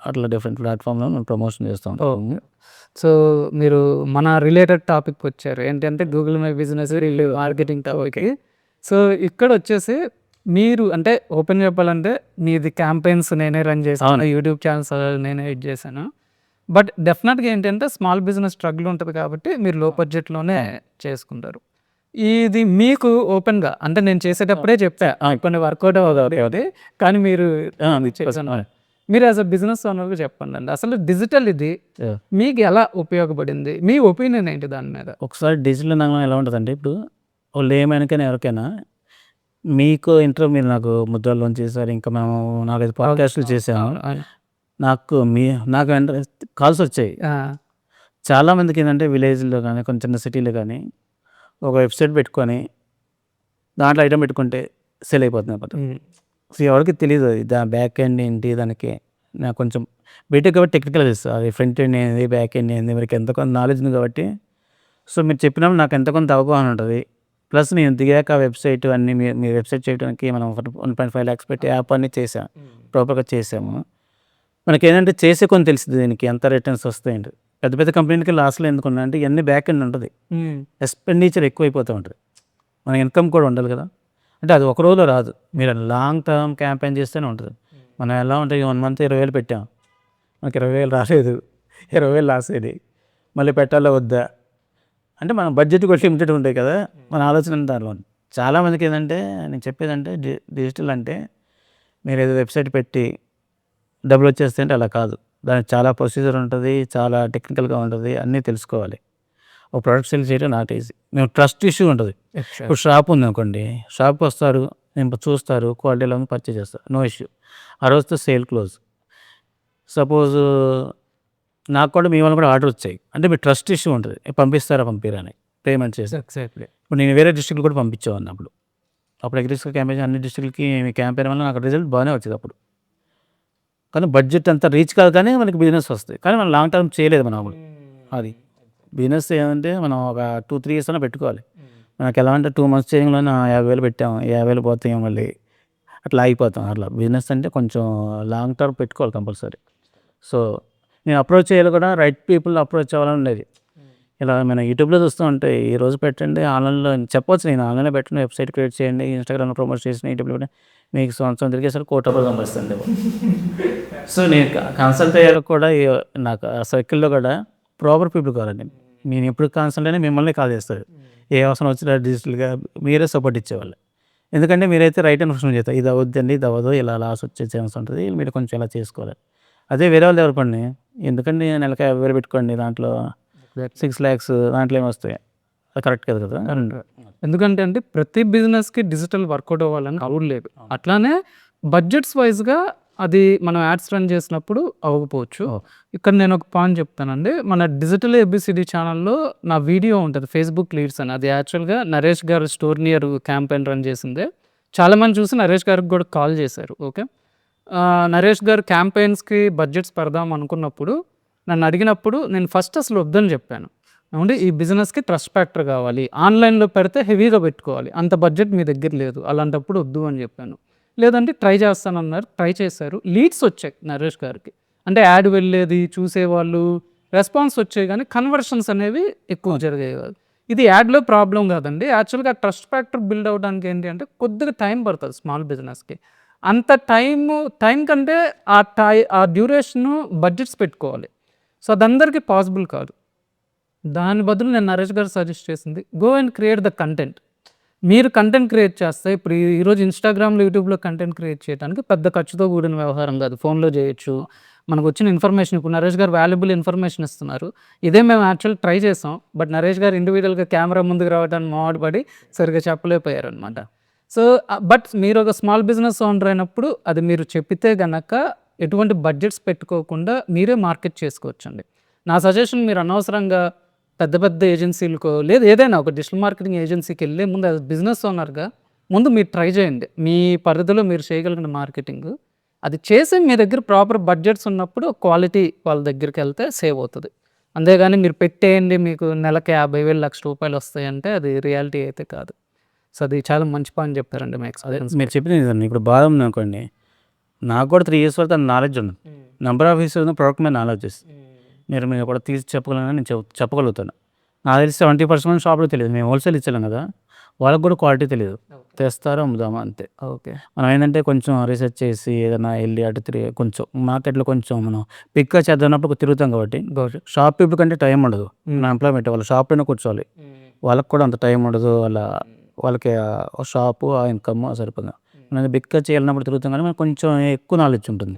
అట్లా డిఫరెంట్ ప్లాట్ఫామ్లో మనం ప్రమోషన్ చేస్తాం. సో మీరు మన రిలేటెడ్ టాపిక్ వచ్చారు ఏంటంటే Google my business marketing topic. So ఇక్కడ వచ్చేసి మీరు అంటే ఓపెన్ చెప్పాలంటే మీది క్యాంపెయిన్స్ నేనే రన్ చేశాను, యూట్యూబ్ ఛానల్స్ నేనే ఎడిట్ చేశాను. బట్ డెఫినెట్గా ఏంటంటే స్మాల్ బిజినెస్ స్ట్రగుల్ ఉంటుంది కాబట్టి మీరు లో బడ్జెట్లోనే చేసుకుంటారు. ఇది మీకు ఓపెన్గా అంటే నేను చేసేటప్పుడే చెప్తా కొన్ని వర్కౌట్ అవుతుంది కానీ మీరు మీరు యాజ్ అ బిజినెస్ ఓనర్గా చెప్పండి అండి, అసలు డిజిటల్ ఇది Yeah. మీకు ఎలా ఉపయోగపడింది, మీ ఒపీనియన్ ఏంటి దాని మీద? ఒకసారి డిజిటల్ రంగం ఎలా ఉంటుందంటే ఇప్పుడు వాళ్ళు ఏమైనాకైనా ఎవరికైనా మీకు మీరు నాకు ముద్రలు లాంచ్ చేశారు, ఇంకా మేము 4-5 పాడ్కాస్ట్లు చేసాము. నాకు కాల్స్ వచ్చాయి చాలామందికి. ఏంటంటే విలేజ్లో కానీ కొంచెం చిన్న సిటీలో కానీ ఒక వెబ్సైట్ పెట్టుకొని దాంట్లో ఐటమ్ పెట్టుకుంటే సేల్ అయిపోతుంది అనమాట. సో ఎవరికి తెలియదు దాని బ్యాక్ ఎండ్ ఏంటి, దానికి నాకు కొంచెం బీటెక్ కాబట్టి టెక్నికల్ తెలుస్తుంది, అది ఫ్రంట్ ఎండ్ ఏంది బ్యాక్ ఎండ్ ఏంది మీకు ఎంత కొంత నాలెడ్జ్ ఉంది కాబట్టి. సో మీరు చెప్పినప్పుడు నాకు ఎంత కొంత అవగాహన ఉంటుంది. ప్లస్ నేను దిగాక వెబ్సైట్ అన్నీ మీ వెబ్సైట్ చేయడానికి మనం 1.5 lakhs పెట్టి యాప్ అన్నీ చేసాం, ప్రాపర్గా చేసాము. మనకి ఏంటంటే చేసే కొన్ని తెలిసింది దీనికి ఎంత రిటర్న్స్ వస్తాయండి. పెద్ద పెద్ద కంపెనీలకి లాస్లో ఎందుకున్నా అంటే ఇవన్నీ బ్యాక్ ఎండ్ ఉంటుంది, ఎక్స్పెండిచర్ ఎక్కువ అయిపోతూ ఉంటుంది, మన ఇన్కమ్ కూడా ఉండాలి కదా. అంటే అది ఒక రోజులో రాదు, మీరు లాంగ్ టర్మ్ క్యాంపెయిన్ చేస్తేనే ఉంటుంది. మనం ఎలా ఉంటుంది 1 month 20,000 పెట్టాం, మనకి 20,000 రాలేదు, 20,000 లాస్ అయ్యి మళ్ళీ పెట్టాలో వద్దా అంటే మన బడ్జెట్ కూడా లిమిటెడ్ ఉంటాయి కదా, మన ఆలోచన దానిలో. చాలామందికి ఏంటంటే నేను చెప్పేదంటే డిజిటల్ అంటే మీరు ఏదో వెబ్సైట్ పెట్టి డబ్బులు వచ్చేస్తే అంటే అలా కాదు, దానికి చాలా ప్రొసీజర్ ఉంటుంది, చాలా టెక్నికల్గా ఉంటుంది, అన్నీ తెలుసుకోవాలి. ఒక ప్రోడక్ట్ సేల్ చేయడం నాట్ ఈజీ. మేము ట్రస్ట్ ఇష్యూ ఉంటుంది. ఇప్పుడు షాప్ ఉంది అనుకోండి, షాప్కి వస్తారు, నేను చూస్తారు, క్వాలిటీలో పర్చేజ్ చేస్తారు, నో ఇష్యూ, ఆ రోజుతో సేల్ క్లోజ్. సపోజ్ నాకు కూడా మీ వాళ్ళు కూడా ఆర్డర్ వచ్చాయి అంటే మీ ట్రస్ట్ ఇష్యూ ఉంటుంది, పంపిస్తారా పంపిరా అని పేమెంట్ చేసి. ఎగ్జాక్ట్లీ. ఇప్పుడు నేను వేరే డిస్ట్రిక్ట్లు కూడా పంపించేవాడిని అప్పుడు అగ్రికల్చర్ క్యాంపెయిన్ అన్ని డిస్ట్రిక్ట్లకి మీ క్యాంపెయిన్ వల్ల నాకు రిజల్ట్ బాగానే వచ్చేది అప్పుడు. కానీ బడ్జెట్ అంతా రీచ్ కాదు కానీ మనకి బిజినెస్ వస్తాయి, కానీ మనం లాంగ్ టర్మ్ చేయలేదు మనం అప్పుడు. అది బిజినెస్ ఏమంటే మనం ఒక 2-3 years అయినా పెట్టుకోవాలి. మనకి ఎలా అంటే 2 months చేయంలో 50,000 పెట్టాము, 50,000 పోతాయి మళ్ళీ అట్లా అయిపోతాం. అట్లా బిజినెస్ అంటే కొంచెం లాంగ్ టర్మ్ పెట్టుకోవాలి కంపల్సరీ. సో నేను అప్రోచ్ చేయాలి కూడా రైట్ పీపుల్ అప్రోచ్ అవ్వాలని ఉండేది. ఇలా మన యూట్యూబ్లో చూస్తూ ఉంటే ఈ రోజు పెట్టండి ఆన్లైన్లో చెప్పొచ్చు, నేను ఆన్లైన్లో పెట్టండి, వెబ్సైట్ క్రియేట్ చేయండి, ఇన్స్టాగ్రామ్లో ప్రమోట్ చేసిన యూట్యూబ్లో పెట్టండి, మీకు సంవత్సరం తిరిగేసరికి ₹1,00,00,000 సంపాదిస్తుంది. సో నేను కన్సల్ట్ అయ్యాక కూడా నాకు ఆ సర్కిల్లో కూడా ప్రాపర్ పీపుల్ కావాలండి. నేను ఎప్పుడు కన్సల్ట్ అయినా మిమ్మల్ని కాల్ చేస్తారు, ఏ అవసరం వచ్చినా డిజిటల్గా మీరే సపోర్ట్ ఇచ్చేవాళ్ళు. ఎందుకంటే మీరైతే రైట్ ఇన్ఫర్మేషన్ చేస్తారు, ఇది అవద్దండి, ఇది అవ్వదు, ఇలా లాస్ వచ్చే ఛాన్స్ ఉంటుంది, మీరు కొంచెం ఇలా చేసుకోవాలి. అదే వేరే వాళ్ళు ఎవరు పడిని ఎందుకండి నెలకి 50,000 పెట్టుకోండి, దాంట్లో 6 lakhs దాంట్లో ఏమొస్తాయి, అది కరెక్ట్ కదా కదా. ఎందుకంటే అంటే ప్రతి బిజినెస్కి డిజిటల్ వర్కౌట్ అవ్వాలని రూల్ లేదు. అట్లానే బడ్జెట్స్ వైజ్గా అది మనం యాడ్స్ రన్ చేసినప్పుడు అవ్వకపోవచ్చు. ఇక్కడ నేను ఒక పాయింట్ చెప్తానండి, మన డిజిటల్ ABCD ఛానల్లో నా వీడియో ఉంటుంది, ఫేస్బుక్ లీడ్స్ అని. అది యాక్చువల్గా నరేష్ గారు స్టోర్ నియర్ క్యాంపెయిన్ రన్ చేసిందే. చాలామంది చూసి నరేష్ గారికి కూడా కాల్ చేశారు. ఓకే, నరేష్ గారు క్యాంపెయిన్స్కి బడ్జెట్స్ పెడదాం అనుకున్నప్పుడు నన్ను అడిగినప్పుడు నేను ఫస్ట్ అసలు వద్దని చెప్పాను. అంటే ఈ బిజినెస్కి ట్రస్ట్ ఫ్యాక్టర్ కావాలి, ఆన్లైన్లో పెడితే హెవీగా పెట్టుకోవాలి, అంత బడ్జెట్ మీ దగ్గర లేదు, అలాంటప్పుడు వద్దు అని చెప్పాను. లేదంటే ట్రై చేస్తానన్నారు, ట్రై చేశారు, లీడ్స్ వచ్చాయి నరేష్ గారికి. అంటే యాడ్ వెళ్ళేది, చూసేవాళ్ళు, రెస్పాన్స్ వచ్చాయి, కానీ కన్వర్షన్స్ అనేవి ఎక్కువ జరిగాయి కాదు. ఇది యాడ్లో ప్రాబ్లం కాదండి, యాక్చువల్గా ట్రస్ట్ ఫ్యాక్టర్ బిల్డ్ అవడానికి ఏంటి అంటే కొద్దిగా టైం పడుతుంది స్మాల్ బిజినెస్కి. అంత టైం కంటే ఆ డ్యూరేషను బడ్జెట్స్ పెట్టుకోవాలి. సో అది అందరికీ పాసిబుల్ కాదు. దాని బదులు నేను నరేష్ గారు సజెస్ట్ చేసింది go and create the content. మీరు కంటెంట్ క్రియేట్ చేస్తే ఇప్పుడు ఈరోజు ఇన్స్టాగ్రామ్లో, యూట్యూబ్లో కంటెంట్ క్రియేట్ చేయడానికి పెద్ద ఖర్చుతో కూడిన వ్యవహారం కాదు, ఫోన్లో చేయొచ్చు. మనకు వచ్చిన ఇన్ఫర్మేషన్ ఇప్పుడు నరేష్ గారు వాల్యుబుల్ ఇన్ఫర్మేషన్ ఇస్తున్నారు, ఇదే మేము యాక్చువల్ ట్రై చేసాం, బట్ నరేష్ గారు ఇండివిజువల్గా కెమెరా ముందుకు రావడానికి మాట్లాడి సరిగ్గా చెప్పలేకపోయారు అనమాట. సో బట్ మీరు ఒక స్మాల్ బిజినెస్ ఓనర్ అయినప్పుడు అది మీరు చెప్పితే గనక ఎటువంటి బడ్జెట్స్ పెట్టుకోకుండా మీరే మార్కెట్ చేసుకోవచ్చండి. నా సజెషన్, మీరు అనవసరంగా పెద్ద పెద్ద ఏజెన్సీలకో లేదు ఏదైనా ఒక డిజిటల్ మార్కెటింగ్ ఏజెన్సీకి వెళ్ళే ముందు అది బిజినెస్ ఓనర్గా ముందు మీరు ట్రై చేయండి, మీ పరిధిలో మీరు చేయగలిగిన మార్కెటింగ్ అది చేసి మీ దగ్గర ప్రాపర్ బడ్జెట్స్ ఉన్నప్పుడు క్వాలిటీ వాళ్ళ దగ్గరికి వెళ్తే సేవ్ అవుతుంది. అంతేగాని మీరు పెట్టేయండి మీకు నెలకి 50,000 ₹1,00,000 వస్తాయంటే అది రియాలిటీ అయితే కాదు. సో అది చాలా మంచి పాయింట్ చెప్పారండి మీ ఎక్స్పీరియన్స్. మీరు చెప్పింది నిజం. ఇప్పుడు బాధ ఉంది అనుకోండి, నాకు కూడా 3 years వరకు నాలెడ్జ్ ఉంది, నెంబర్ ఆఫ్ ఇయర్స్ ప్రోడక్ట్ మీద నాలెడ్జ్ ఇస్తుంది. మీరు కూడా తీసి చెప్పగలను, నేను చెప్పగలుగుతాను. నాకు తెలిసి 70% షాప్లో తెలియదు, మేము హోల్సేల్ ఇచ్చాం కదా, వాళ్ళకి కూడా క్వాలిటీ తెలియదు, తెస్తారో అమ్ముదామా అంతే. ఓకే, మనం మనం ఏంటంటే కొంచెం రీసెర్చ్ చేసి ఏదైనా వెళ్ళి అటు తిరిగి కొంచెం మార్కెట్లో కొంచెం మనం పిక్గా చేద్దామన్నప్పుడు తిరుగుతాం కాబట్టి షాప్ పీపుల్ కంటే టైం ఉండదు. మన ఎంప్లాయ్మెంట్ వాళ్ళ షాప్లోనే కూర్చోవాలి, వాళ్ళకి కూడా అంత టైం ఉండదు, వాళ్ళకి షాపు ఆ ఇన్కమ్ సరిపోతుంది. మనం బిగ్గా చేయాలన్నప్పుడు తిరుగుతాం కానీ మనకు కొంచెం ఎక్కువ నాలెడ్జ్ ఉంటుంది.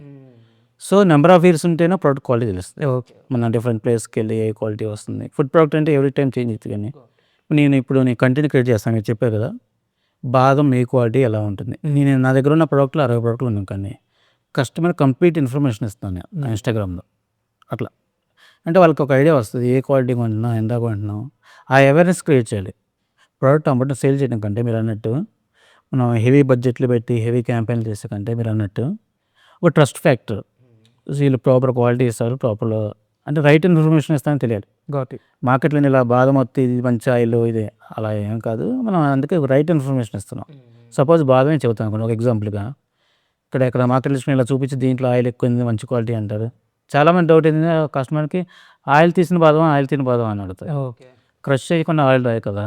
సో నెంబర్ ఆఫ్ ఇయర్స్ ఉంటేనే ప్రోడక్ట్ క్వాలిటీ తెలుస్తుంది. ఓకే. మన డిఫరెంట్ ప్లేస్కి వెళ్ళి ఏ క్వాలిటీ వస్తుంది. ఫుడ్ ప్రోడక్ట్ అంటే ఎవ్రీ టైం చేంజ్ అవుతుంది. కానీ నేను కంటెంట్ క్రియేట్ చేస్తాను, మీరు చెప్పారు కదా, బాదం ఏ క్వాలిటీ ఎలా ఉంటుంది. నేను నా దగ్గర ఉన్న ప్రోడక్ట్లు 60 ప్రోడక్ట్లు ఉన్నాయి, కానీ కస్టమర్ కంప్లీట్ ఇన్ఫర్మేషన్ ఇస్తాను నేను ఇన్స్టాగ్రామ్లో. అట్లా అంటే వాళ్ళకి ఒక ఐడియా వస్తుంది, ఏ క్వాలిటీ కొంటున్నాం, ఎంత కొంటున్నాం. ఆ అవేర్నెస్ క్రియేట్ చేయాలి. ప్రోడక్ట్ అమ్మటం సేల్ చేయడం కంటే మీరు అన్నట్టు మనం హెవీ బడ్జెట్లు పెట్టి హెవీ క్యాంపెయిన్లు చేసే కంటే మీరు అన్నట్టు ఒక ట్రస్ట్ ఫ్యాక్టర్. వీళ్ళు ప్రాపర్ క్వాలిటీ ఇస్తారు, ప్రాపర్ అంటే రైట్ ఇన్ఫర్మేషన్ ఇస్తారని తెలియాలి. గాట్. మార్కెట్లో ఇలా బాదం వత్తి ఇది మంచి ఆయిల్ ఇదే అలా ఏం కాదు, మనం అందుకే రైట్ ఇన్ఫర్మేషన్ ఇస్తున్నాం. సపోజ్ బాదమే చెబుతాను అనుకోండి ఒక ఎగ్జాంపుల్గా, ఇక్కడ మార్కెట్ లిస్ట్ ఇలా చూపించి దీంట్లో ఆయిల్ ఎక్కువ ఉంది, మంచి క్వాలిటీ అంటారు. చాలామంది డౌట్ ఏంటంటే కస్టమర్కి ఆయిల్ తీసిన బాదం, ఆయిల్ తిన బాదం అని అడుగుతారు. ఓకే. క్రష్ చేయకుండా ఆయిల్ రాయి కదా,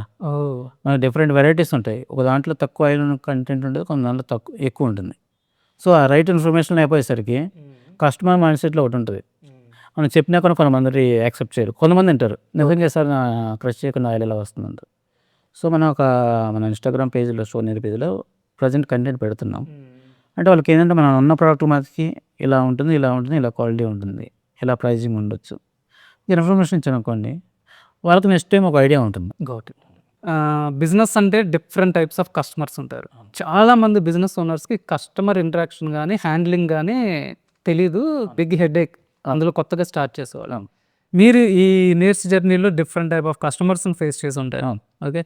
మనకి డిఫరెంట్ వెరైటీస్ ఉంటాయి. ఒక దాంట్లో తక్కువ ఆయిల్ కంటెంట్ ఉంటుంది, కొన్ని దాంట్లో ఎక్కువ ఉంటుంది. సో ఆ రైట్ ఇన్ఫర్మేషన్ లేకపోయేసరికి కస్టమర్ మైండ్ సెట్లో ఒకటి ఉంటుంది. మనం చెప్పినా కూడా కొంతమంది యాక్సెప్ట్ చేయరు. కొంతమంది అంటారు నిజంగా సార్ నా క్రష్ చేయకుండా ఆయిల్ ఎలా వస్తుందంటారు. సో మన ఇన్స్టాగ్రామ్ పేజ్లో, సోనీ పేజ్లో ప్రజెంట్ కంటెంట్ పెడుతున్నాం. అంటే వాళ్ళకి ఏంటంటే మనం ఉన్న ప్రోడక్ట్ మనకి ఇలా ఉంటుంది, ఇలా ఉంటుంది, ఇలా క్వాలిటీ ఉంటుంది, ఇలా ప్రైజింగ్ ఉండొచ్చు, ఇన్ఫర్మేషన్ ఇచ్చాను వాళ్ళకి నెక్స్ట్ టైం ఒక ఐడియా ఉంటుంది. గాట్. బిజినెస్ అంటే డిఫరెంట్ టైప్స్ ఆఫ్ కస్టమర్స్ ఉంటారు. చాలామంది బిజినెస్ ఓనర్స్కి కస్టమర్ ఇంటరాక్షన్ కానీ హ్యాండ్లింగ్ కానీ తెలీదు, బిగ్ హెడేక్. అందులో కొత్తగా స్టార్ట్ చేసేవాళ్ళం. మీరు ఈ నేర్స్ జర్నీలో డిఫరెంట్ టైప్ ఆఫ్ కస్టమర్స్ని ఫేస్ చేసి ఉంటారు. ఓకే.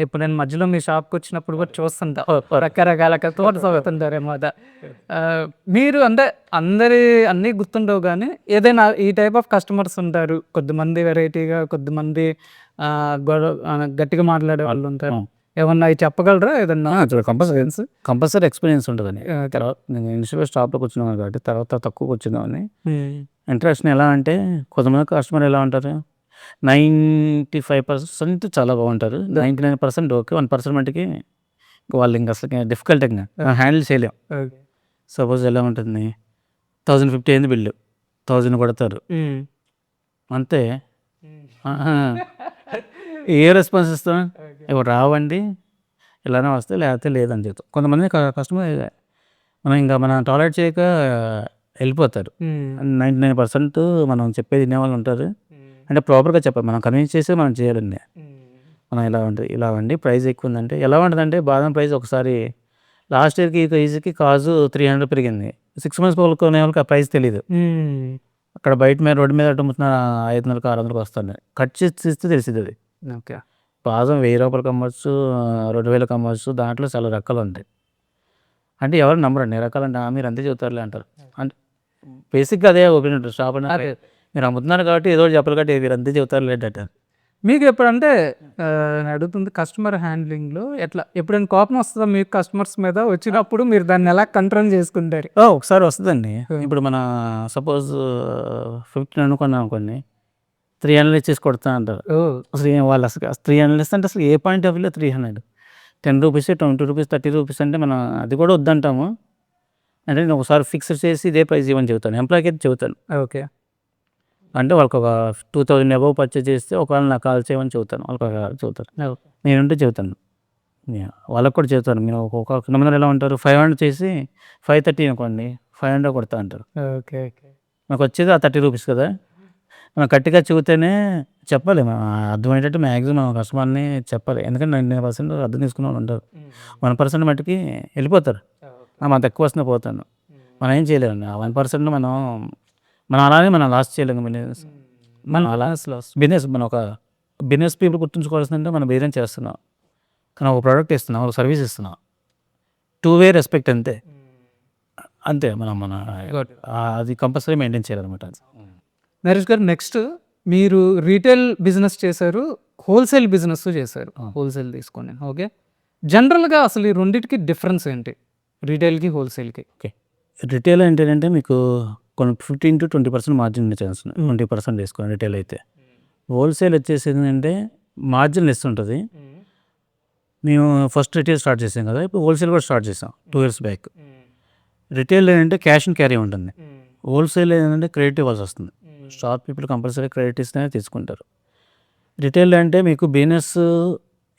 ఇప్పుడు నేను మధ్యలో మీ షాప్కి వచ్చినప్పుడు కూడా చూస్తుంటా, రకరకాల కస్టమర్స్ అవుతుంటారు అన్నమాట. మీరు అంటే అన్నీ గుర్తుండవు, కానీ ఏదైనా ఈ టైప్ ఆఫ్ కస్టమర్స్ ఉంటారు. కొద్దిమంది వెరైటీగా, కొద్దిమంది గట్టిగా మాట్లాడే వాళ్ళు ఉంటారు. ఏమన్నా అవి చెప్పగలరా? ఏదన్నా కంపల్సరీ ఎక్స్పీరియన్స్ ఉంటుందని. తర్వాత నేను ఇనిషియల్ స్టాప్లోకి వచ్చినాను కాబట్టి తర్వాత తక్కువకి వచ్చినామని ఇంట్రెస్ట్ ఎలా అంటే, కొంతమంది కస్టమర్ ఎలా ఉంటారు, 95% చాలా బాగుంటారు, 99% ఓకే, 1% మటుకి వాళ్ళు ఇంకా అసలు డిఫికల్ట్ హ్యాండిల్ చేయలేం. సపోజ్ ఎలా ఉంటుంది, 1050 అయింది బిల్లు, 1000 కొడతారు అంతే. ఏ రెస్పాన్స్ ఇస్తాం, ఇప్పుడు రావండి ఇలానే వస్తే, లేకపోతే లేదని చెప్తాం. కొంతమంది కస్టమర్ మనం టాలరేట్ చేయక వెళ్ళిపోతారు. 99% మనం చెప్పేది వినేవాళ్ళు ఉంటారు. అంటే ప్రాపర్గా చెప్పాలి, మనం కన్విన్స్ చేసి మనం చేయాలండి. మనం ఇలా ఉంటుంది, ఇలా అండి ప్రైస్ ఎక్కువ ఉందంటే ఎలా ఉంటుందంటే, బాదం ప్రైస్ ఒకసారి లాస్ట్ ఇయర్కి ఈ కేజీకి కాజు 300 పెరిగింది. 6 months కొనే వాళ్ళకి ఆ ప్రైస్ తెలియదు. అక్కడ బయట మీద రోడ్డు మీద అమ్ముతున్న 500కి 600కి వస్తుంది. కట్ చేసి ఇస్తే తెలిసింది అది. ఓకే. బాదం 1000 రూపాయలకి అమ్మచ్చు, 2000కి అమ్మచ్చు, దాంట్లో చాలా రకాలు ఉంటాయి. అంటే ఎవరు నమ్మరండి రకాలు అంటే, మీరు అంతే చెబుతారులే అంటారు. అంటే బేసిక్గా అదే ఒపీనియన్ ఉంటుంది. షాప్ అంటే మీరు అమ్ముతున్నారు కాబట్టి ఏదో చెప్పాలి కాబట్టి మీరు అంతే చెబుతారు లేదంటారు. మీకు ఎప్పుడంటే నేను అడుగుతుంది కస్టమర్ హ్యాండ్లింగ్లో ఎప్పుడైనా కోపం వస్తుందా మీకు కస్టమర్స్ మీద? వచ్చినప్పుడు మీరు దాన్ని ఎలా కంట్రోల్ చేసుకుంటారు? ఒకసారి వస్తుందండి. ఇప్పుడు మన సపోజ్ 15 అనుకున్నాం అనుకోండి, 300 ఇచ్చేసి కొడతా అంటారు. అసలు వాళ్ళు అసలు 300 ఇస్తే అంటే అసలు ఏ పాయింట్ ఆఫ్ వ్యూలో 300, 10 రూపీస్, 20 రూపీస్, 30 రూపీస్ అంటే మనం అది కూడా వద్దంటాము. అంటే నేను ఒకసారి ఫిక్స్ చేసి ఇదే ప్రైస్ ఇవ్వని చెబుతాను, ఎంప్లాయ్కి అయితే చెబుతాను. ఓకే. అంటే వాళ్ళకి ఒక 2000 అబవ్ పర్చేజ్ చేస్తే ఒకవేళ నాకు కాల్ చేయమని చెబుతాను, వాళ్ళకి చెబుతారు. నేనుంటే చెబుతాను, వాళ్ళకి కూడా చెబుతాను. మీరు కొంతమంది ఎలా ఉంటారు, 500 చేసి 530 అనుకోండి, 500 కొడతా అంటారు. ఓకే. మనకు వచ్చేది ఆ 30 రూపీస్ కదా. మనం గట్టిగా చెబితేనే చెప్పాలి, అర్థమయ్యేటట్టు మ్యాక్సిమం కస్టమర్ని చెప్పాలి. ఎందుకంటే 99% అర్థం తీసుకున్న వాళ్ళు ఉంటారు, 1% మట్టుకి వెళ్ళిపోతారు. మనం తక్కువ వస్తున్నా పోతాను, మనం ఏం చేయలేము. ఆ 1% మనం అలానే మనం లాస్ చేయలేము. మనం అలా బిజినెస్ మనం ఒక బిజినెస్ పీపుల్ గుర్తుంచుకోవాల్సిందంటే మనం బిజినెస్ చేస్తున్నాం, కానీ ఒక ప్రోడక్ట్ ఇస్తున్నాం, ఒక సర్వీస్ ఇస్తున్నాం, 2-way రెస్పెక్ట్ అంతే. మన అది కంపల్సరీ మెయింటైన్ చేయాలన్నమాట. నరేష్ గారు, నెక్స్ట్ మీరు రీటైల్ బిజినెస్ చేశారు, హోల్సేల్ బిజినెస్ చేశారు. హోల్సేల్ తీసుకోండి. ఓకే. జనరల్గా అసలు ఈ రెండింటికి డిఫరెన్స్ ఏంటి, రీటైల్కి హోల్సేల్కి? ఓకే. రిటైల్ ఏంటంటే మీకు కొన్ని 15 to 20% మార్జిన్ ఛాన్స్, 20% వేసుకోండి రిటైల్ అయితే. హోల్సేల్ వచ్చేసి ఏంటంటే మార్జిన్ లెస్ ఉంటుంది. మేము ఫస్ట్ రిటైల్ స్టార్ట్ చేసాం కదా, ఇప్పుడు హోల్సేల్ కూడా స్టార్ట్ చేసాం 2 years బ్యాక్. రిటైల్ ఏంటంటే క్యాష్ అండ్ క్యారీ ఉంటుంది, హోల్సేల్ ఏంటంటే క్రెడిట్ ఇవ్వాల్సి వస్తుంది. షాప్ పీపుల్ కంపల్సరీ క్రెడిట్ ఇస్తేనే తీసుకుంటారు. రిటైల్ అంటే మీకు బిజినెస్,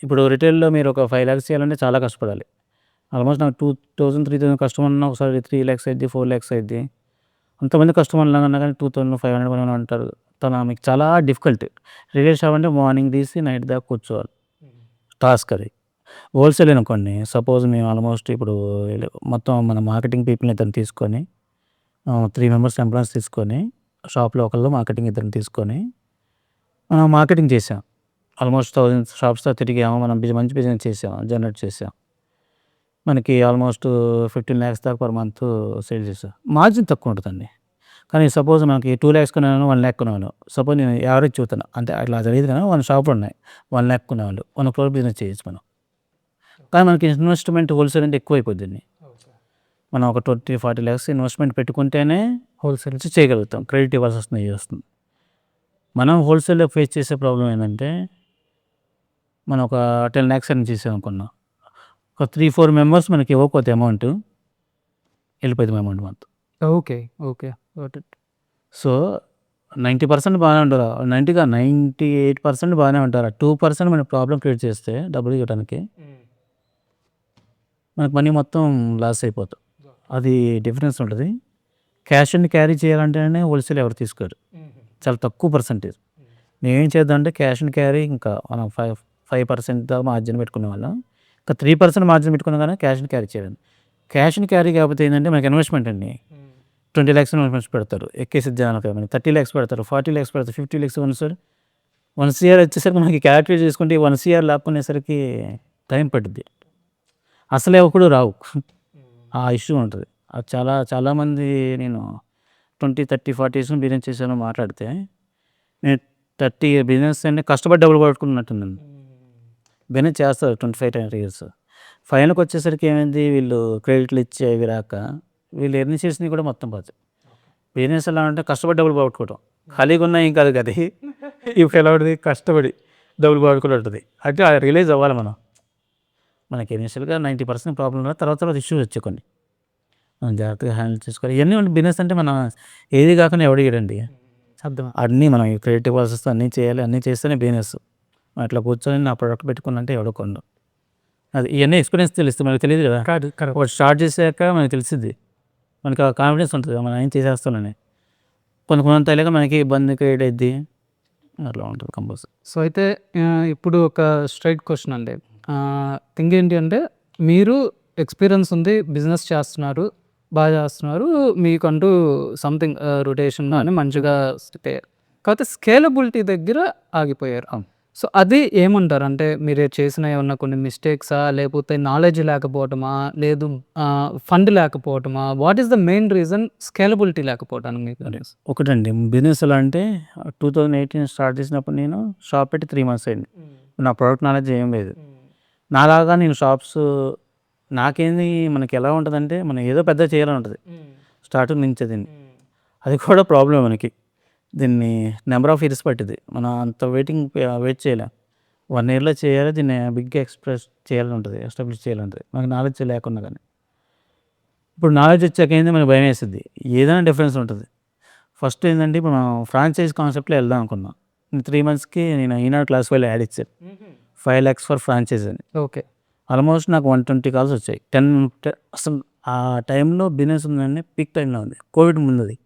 ఇప్పుడు రిటైల్లో మీరు ఒక 5 lakhs చేయాలంటే చాలా కష్టపడాలి. ఆల్మోస్ట్ నాకు 2000-3000 కస్టమర్ ఉన్న ఒకసారి 3 lakhs అయింది, 4 lakhs అయింది. అంతమంది కస్టమర్లు అన్నా కానీ 2500 1 అంటారు. మీకు చాలా డిఫికల్ట్. రిటైల్ షాప్ అంటే మార్నింగ్ తీసి నైట్ దాకా కూర్చోవాలి. టాస్క్ అది. హోల్సేల్ అనుకోండి, సపోజ్ మేము ఆల్మోస్ట్ ఇప్పుడు మొత్తం మన మార్కెటింగ్ పీపుల్ని ఇద్దరిని తీసుకొని 3 మెంబర్స్ ఎంప్లాయీస్ తీసుకొని షాప్లో ఒకళ్ళు మార్కెటింగ్ ఇద్దరిని తీసుకొని మార్కెటింగ్ చేసాం. ఆల్మోస్ట్ 1000 షాప్స్తో తిరిగాము. మనం మంచి బిజినెస్ చేసాం, జనరేట్ చేసాం. మనకి ఆల్మోస్ట్ 15 lakhs దాకా పర్ మంత్ సేల్ చేసాం. మార్జిన్ తక్కువ ఉంటుందండి. కానీ సపోజ్ మనకి 2 lakhs కొనేవాళ్ళు 1 lakh కొనేవాళ్ళు. సపోజ్ నేను యావరేజ్ చెబుతున్నా, అంటే అట్లా తెలియదు కానీ 1 షాపులు ఉన్నాయి. 1 lakh కొనేవాళ్ళు 1 crore బిజినెస్ చేయొచ్చు మనం. కానీ మనకి ఇన్వెస్ట్మెంట్ హోల్సేల్ అంటే ఎక్కువ అయిపోద్ది. మనం ఒక 20-40 lakhs ఇన్వెస్ట్మెంట్ పెట్టుకుంటేనే హోల్సేల్ చేయగలుగుతాం. క్రెడిట్ ఇవ్వాల్సి వస్తుంది. మనం హోల్సేల్లో ఫేస్ చేసే ప్రాబ్లం ఏంటంటే, మనం ఒక 10 lakhs అని చేసాం అనుకున్నాం, ఒక 3-4 మెంబర్స్ మనకి ఇవ్వకపోతే అమౌంట్ వెళ్ళిపోయింది అమౌంట్ మొత్తం. ఓకే. సో 90% బాగానే ఉంటారు, 98% బాగానే ఉంటారు. 2% మనకి ప్రాబ్లం క్రియేట్ చేస్తే డబ్బులు ఇవ్వడానికి మనకు మనీ మొత్తం లాస్ అయిపోతాం. అది డిఫరెన్స్ ఉంటుంది. క్యాష్ అండ్ క్యారీ చేయాలంటేనే హోల్సేల్ ఎవరు తీసుకోరు, చాలా తక్కువ పర్సెంటేజ్. నేనేం చేద్దాం అంటే క్యాష్ అండ్ క్యారీ ఇంకా మనం 5% దాకా మార్జిన్ పెట్టుకునే వాళ్ళం. ఇంకా 3% మార్జిన్ పెట్టుకున్నా కానీ క్యాష్ అండ్ క్యారీ చేయాలి. క్యాష్ అండ్ క్యారీ కాకపోతే ఏంటంటే మనకి ఇన్వెస్ట్మెంట్ అండి. 20 lakhs ఇన్వెస్ట్మెంట్ పెడతారు, ఎక్కేసి జనాలకి మనకి 30 lakhs పెడతారు, 40 lakhs పెడతారు, 50 lakhs 1 CR వచ్చేసరికి మనకి క్యాలిక్యులేట్ చేసుకుంటే 1 CR లాక్కునేసరికి టైం పడుద్ది. అసలే ఒకడు రావు, ఆ ఇష్యూ ఉంటుంది. అది చాలామంది నేను 20, 30, 40 years బిజినెస్ చేశాను మాట్లాడితే, నేను 30 బిజినెస్ అంటే కష్టపడి డబ్బులు పట్టుకున్నట్టుందండి. బిజినెస్ చేస్తారు 25-30 years. ఫైనల్కి వచ్చేసరికి ఏమైంది, వీళ్ళు క్రెడిట్లు ఇచ్చి అవి రాక వీళ్ళు ఎర్న్ చేసినవి కూడా మొత్తం పోతాయి. బిజినెస్ ఎలా అంటే కష్టపడి డబ్బులు పోగొట్టుకోవడం, ఖాళీగా ఉన్నాయి ఏం కాదు కదా. ఇప్పుడు ఎలా ఉంటుంది, కష్టపడి డబ్బులు పోగొట్టుకోవడం ఉంటుంది. అంటే అది రియలైజ్ అవ్వాలి మనం. మనకి ఇనిషియల్గా 90% ప్రాబ్లం ఉన్న తర్వాత ఇష్యూస్ వచ్చాయి కొన్ని, మనం జాగ్రత్తగా హ్యాండిల్ చేసుకోవాలి. ఇవన్నీ బిజినెస్ అంటే మనం ఏది కాకుండా ఎవడు ఇవ్వడండి. అర్థం. అన్నీ మనం క్రెడిట్ ఇవ్వాల్సి వస్తే అన్నీ చేయాలి, అన్నీ చేస్తేనే బిజినెస్. అట్లా కూర్చొని నా ప్రోడక్ట్ పెట్టుకున్నంటే ఎవడో కొండు. అది ఇవన్నీ ఎక్స్పీరియన్స్ తెలుస్తుంది, మనకు తెలియదు కదా. ఒకటి స్టార్ట్ చేసాక మనకు తెలిసింది, మనకి ఆ కాన్ఫిడెన్స్ ఉంటుంది మనం ఏం చేసేస్తానని. కొంతమంది తెలియక మనకి ఇబ్బంది క్రియేట్ అయ్యిద్ది, అట్లా ఉంటుంది కంపల్సరీ. సో అయితే ఇప్పుడు ఒక స్ట్రైట్ క్వశ్చన్ అండి. థింగ్ ఏంటి అంటే, మీరు ఎక్స్పీరియన్స్ ఉంది, బిజినెస్ చేస్తున్నారు, బాగా చేస్తున్నారు, మీకంటూ సంథింగ్ రొటేషన్ అని మంచిగా కాకపోతే స్కేలబిలిటీ దగ్గర ఆగిపోయారు. సో అది ఏమంటారు అంటే, మీరు చేసిన ఏమన్నా కొన్ని మిస్టేక్సా, లేకపోతే నాలెడ్జ్ లేకపోవటమా, లేదు ఫండ్ లేకపోవటమా? What is the main reason scalability లేకపోవటానికి మీకు? ఒకటండి, బిజినెస్ ఎలా అంటే 2018 స్టార్ట్ చేసినప్పుడు నేను షాప్ పెట్టి 3 months అయింది. నా ప్రోడక్ట్ నాలెడ్జ్ ఏం లేదు. నాలాగా నేను షాప్స్, నాకేంది మనకి ఎలా ఉంటుందంటే, మనం ఏదో పెద్ద చేయాలని ఉంటుంది స్టార్టింగ్ నుంచి. అది కూడా ప్రాబ్లం మనకి. దీన్ని నెంబర్ ఆఫ్ ఇయర్స్ పట్టింది, మనం అంత వెయిట్ చేయలేం. 1 yearలో చేయాలి, దీన్ని బిగ్గా ఎక్స్ప్రెస్ చేయాలని ఉంటుంది, ఎస్టాబ్లిష్ చేయాలంటుంది మనకి నాలెడ్జ్ లేకున్నా. కానీ ఇప్పుడు నాలెడ్జ్ వచ్చాక ఏంది, మనకి భయం వేస్తుంది. ఏదైనా డిఫరెన్స్ ఉంటుంది. ఫస్ట్ ఏంటంటే, ఇప్పుడు మనం ఫ్రాంచైజ్ కాన్సెప్ట్లో వెళ్దాం అనుకున్నాం. 3 monthsకి నేను ఈనాడు క్లాస్ 5లో యాడ్ ఇచ్చాను, 5 lakhs ఫర్ ఫ్రాంచైజ్ అని. ఓకే. ఆల్మోస్ట్ నాకు 120 calls వచ్చాయి. 10 అసలు ఆ టైంలో బిజినెస్ ఉందండి, పీక్ టైంలో ఉంది, కోవిడ్ ముందుది.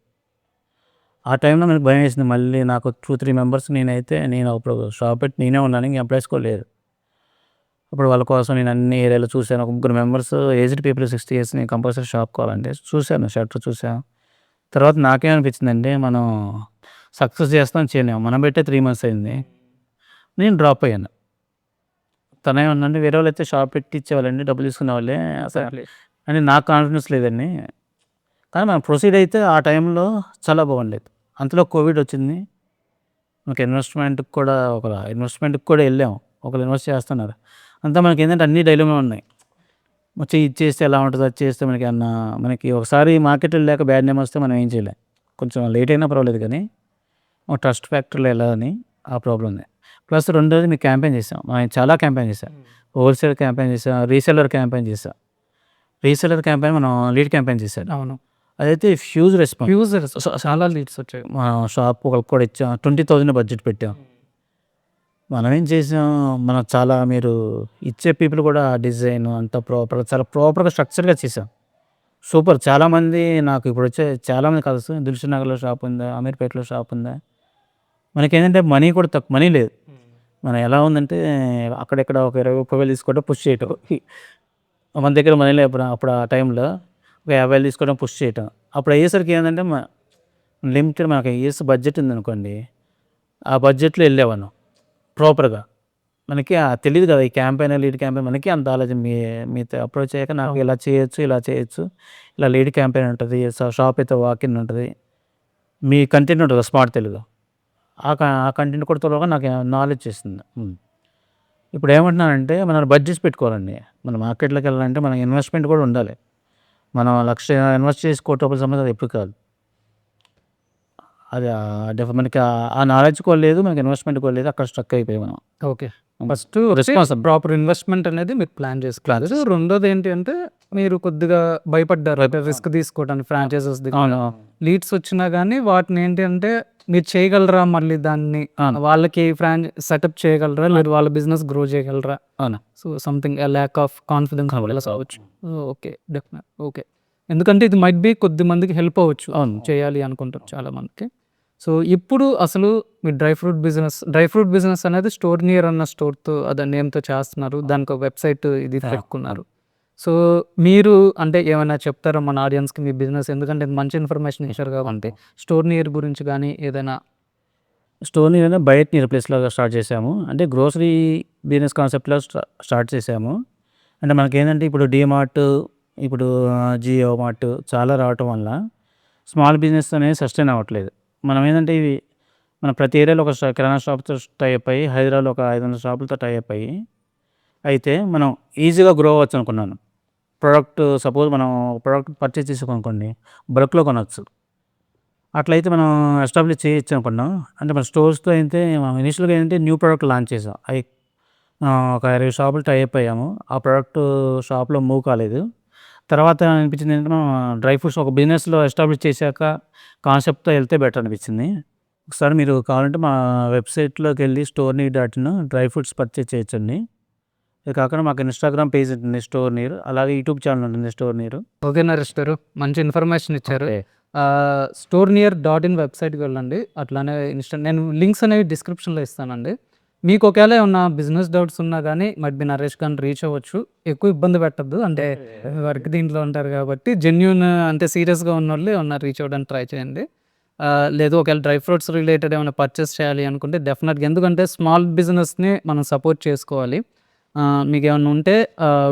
ఆ టైంలో మనకు భయం వేసింది. మళ్ళీ నాకు 2-3 members, నేను అప్పుడు షాప్ పెట్టి నేనే ఉన్నాను, ఇంక ఎంప్లాయీస్ కూడా లేరు. అప్పుడు వాళ్ళ కోసం నేను అన్ని ఏరియాలో చూశాను. ఒక 3 members ఏజ్డ్ పీపుల్ 60 years, నేను కంపల్సరీ షాప్ కావాలంటే చూశాను, షట్టర్ చూసాను. తర్వాత నాకేమనిపించిందంటే, మనం సక్సెస్ చేస్తాం చేయలేము. మనం పెట్టే 3 months అయింది, నేను డ్రాప్ అయ్యాను. తనేమన్నంటే, వేరే వాళ్ళు అయితే షాప్ పెట్టి ఇచ్చేవాళ్ళండి, డబ్బులు తీసుకునే వాళ్ళే అసలు అని. నాకు కాన్ఫిడెన్స్ లేదండి. కానీ మనం ప్రొసీడ్ అయితే ఆ టైంలో చాలా బాగుండేది. అంతలో కోవిడ్ వచ్చింది. మనకి ఇన్వెస్ట్మెంట్కి కూడా వెళ్ళాము, ఒకరు ఇన్వెస్ట్ చేస్తున్నారు. అంతా మనకి ఏంటంటే అన్ని డైలమా ఉన్నాయి. వచ్చి ఇది చేస్తే ఎలా ఉంటుంది, అది చేస్తే మనకి ఒకసారి మార్కెట్ వెళ్ళాక బ్యాడ్ నేమ్ వస్తే మనం ఏం చేయలేం. కొంచెం లేట్ అయినా పర్వాలేదు, కానీ ఒక ట్రస్ట్ ఫ్యాక్టరీలో వెళ్ళాలని ఆ ప్రాబ్లం ఉంది. ప్లస్ రెండోది మీకు క్యాంపెయిన్ చేసాం, చాలా క్యాంపెయిన్ చేసాం. హోల్సేల్ క్యాంపెయిన్ చేసాం, రీసెల్లర్ క్యాంపెయిన్ చేసాం. రీసెల్లర్ క్యాంపెయిన్ మనం లీడ్ క్యాంపెయిన్ చేశాం. అవును. అదైతే హ్యూజ్ రెస్పాన్స్, చాలా లీడ్స్ వచ్చాయి. మనం షాప్ ఒకరికి కూడా ఇచ్చాం, 20,000 బడ్జెట్ పెట్టాం. మనం ఏం చేసాం, మనం చాలా, మీరు ఇచ్చే పీపుల్ కూడా డిజైన్ అంతా చాలా ప్రాపర్గా స్ట్రక్చర్గా చేసాం. సూపర్. చాలామంది నాకు ఇప్పుడు వచ్చే చాలామంది కలుసు దిల్‌సుఖ్ నగర్‌లో షాప్ ఉందా? అమీర్‌పేటలో షాప్ ఉందా? మనకేంటంటే మనీ కూడా మనీ లేదు. మనం ఎలా ఉందంటే అక్కడిక్కడ ఒక 20, 30,000 తీసుకోవడం పుష్ చేయటం. మన దగ్గర మనీ లేనప్పుడు అప్పుడు ఆ టైంలో ఒక 50,000 తీసుకోవడం పుష్ చేయటం. అప్పుడు అయ్యేసరికి ఏందంటే లిమిటెడ్ మనకి ఇయర్స్ బడ్జెట్ ఉందనుకోండి. ఆ బడ్జెట్‌లో వెళ్ళేవాళ్ళం ప్రాపర్‌గా. మనకి తెలీదు కదా! ఈ క్యాంపెయిన్, లీడ్ క్యాంపెయిన్ మనకి అంత ఆలోచన మీతో అప్రోచ్ అయ్యాక నాకు ఇలా చేయొచ్చు, ఇలా చేయొచ్చు. ఇలా లీడ్ క్యాంపెయిన్ ఉంటది. షాప్ అయితే వాక్-ఇన్ ఉంటది. మీ కంటెంట్ ఉంటది స్మార్ట్ తెలుగు. ఆ కంటెంట్ కూడా త్వరగా నాకు నాలెడ్జ్ వచ్చేసింది. ఇప్పుడు ఏమంటున్నానంటే మనం బడ్జెట్స్ పెట్టుకోవాలండి. మన మార్కెట్‌లోకి వెళ్ళాలంటే మన ఇన్వెస్ట్‌మెంట్ కూడా ఉండాలి. మనం 1,00,000 ఇన్వెస్ట్ చేసి రూ. 1,00,00,000 సంపాదించేది అది ఎప్పుడు కాదు. అది మనకి ఆ నాలెడ్జ్ కూడా లేదు. మనకి ఇన్వెస్ట్‌మెంట్ కూడా లేదు. అక్కడ స్ట్రక్ అయిపోయాం మనం. Okay. First responsible. Proper investment అనేది మీరు ప్లాన్ చేసుకోవాలి. రెండోది ఏంటి అంటే మీరు కొద్దిగా భయపడ్డారు రిస్క్ తీసుకోవడానికి ఫ్రాంచైజెస్ అవును. లీడ్స్ వచ్చినా కానీ వాటిని ఏంటి అంటే మీరు చేయగలరా, మళ్ళీ దాన్ని వాళ్ళకి సెటప్ చేయగలరా, లేదు వాళ్ళ బిజినెస్ గ్రో చేయగలరా, అవును. So something lack of confidence వల్ల కావచ్చు. Okay, definite. ఓకే, ఎందుకంటే ఇది మైట్ బి కొద్ది మందికి హెల్ప్ అవ్వచ్చు. అవును. చేయాలి అనుకుంటారు చాలా మందికి. సో ఇప్పుడు అసలు మీ డ్రై ఫ్రూట్ బిజినెస్ అనేది స్టోర్ నియర్ అన్న స్టోర్తో అదే నేమ్తో చేస్తున్నారు. దానికి ఒక వెబ్సైట్ ఇది పెట్టుకున్నారు. సో మీరు అంటే ఏమైనా చెప్తారా మన ఆడియన్స్కి మీ బిజినెస్, ఎందుకంటే మంచి ఇన్ఫర్మేషన్ ఇచ్చారు కాబట్టి స్టోర్ నియర్ గురించి కానీ ఏదైనా. స్టోర్ నియర్ బయట నియర్ ప్లేస్‌లో స్టార్ట్ చేసాము. అంటే గ్రోసరీ బిజినెస్ కాన్సెప్ట్‌లో స్టార్ట్ చేసాము. అంటే మనకేంటంటే ఇప్పుడు డీమార్ట్, ఇప్పుడు జియో మార్ట్ చాలా రావటం వల్ల స్మాల్ బిజినెస్ అనేది సస్టైన్ అవ్వట్లేదు. మనం ఏంటంటే ఇవి మన ప్రతి ఏరియాలో ఒక కిరాణా షాప్‌తో టై అప్ అయ్యి, హైదరాబాద్‌లో ఒక 500 షాపులతో టై అప్ అయ్యి అయితే మనం ఈజీగా గ్రో అవ్వచ్చు అనుకున్నాను. సపోజ్ మనం ప్రోడక్ట్ పర్చేజ్ చేసుకోనుకోండి, బల్క్‌లో కొనొచ్చు. అట్లయితే మనం ఎస్టాబ్లిష్ చేయొచ్చు అనుకున్నాం. అంటే మన స్టోర్స్‌తో అయితే మనం ఇనిషియల్‌గా ఏంటంటే న్యూ ప్రోడక్ట్ లాంచ్ చేసాం. ఒక 20 షాపులు టై అప్ అయ్యాము. ఆ ప్రోడక్ట్ షాప్‌లో మూవ్ కాలేదు. తర్వాత అనిపించింది ఏంటంటే మనం డ్రై ఫ్రూట్స్ ఒక బిజినెస్‌లో ఎస్టాబ్లిష్ చేశాక కాన్సెప్ట్‌తో వెళ్తే బెటర్ అనిపించింది. ఒకసారి మీరు కావాలంటే మా వెబ్‌సైట్‌లోకి వెళ్ళి storenir.in డ్రై ఫ్రూట్స్ పర్చేజ్ చేయొచ్చండి. ఇది కాకుండా మాకు ఇన్‌స్టాగ్రామ్ పేజ్ ఉంటుంది స్టోర్ నియర్, అలాగే యూట్యూబ్ ఛానల్ ఉంటుంది స్టోర్ నియర్. ఓకే నరేష్ గారు, మంచి ఇన్ఫర్మేషన్ ఇచ్చారు. storenir.in వెబ్సైట్కి వెళ్ళండి. అట్లానే నేను లింక్స్ అనేవి డిస్క్రిప్షన్లో ఇస్తానండి. మీకు ఒకవేళ ఏమన్నా బిజినెస్ డౌట్స్ ఉన్నా కానీ బి నరేష్ గారిని రీచ్ అవ్వచ్చు. ఎక్కువ ఇబ్బంది పెట్టద్దు, అంటే వర్క్ దీంట్లో ఉంటారు కాబట్టి జెన్యూన్ అంటే సీరియస్గా ఉన్న వాళ్ళు ఏమన్నా రీచ్ అవ్వడానికి ట్రై చేయండి. లేదు ఒకవేళ డ్రై ఫ్రూట్స్ రిలేటెడ్ ఏమైనా పర్చేస్ చేయాలి అనుకుంటే డెఫినెట్గా, ఎందుకంటే స్మాల్ బిజినెస్ని మనం సపోర్ట్ చేసుకోవాలి. మీకు ఏమైనా ఉంటే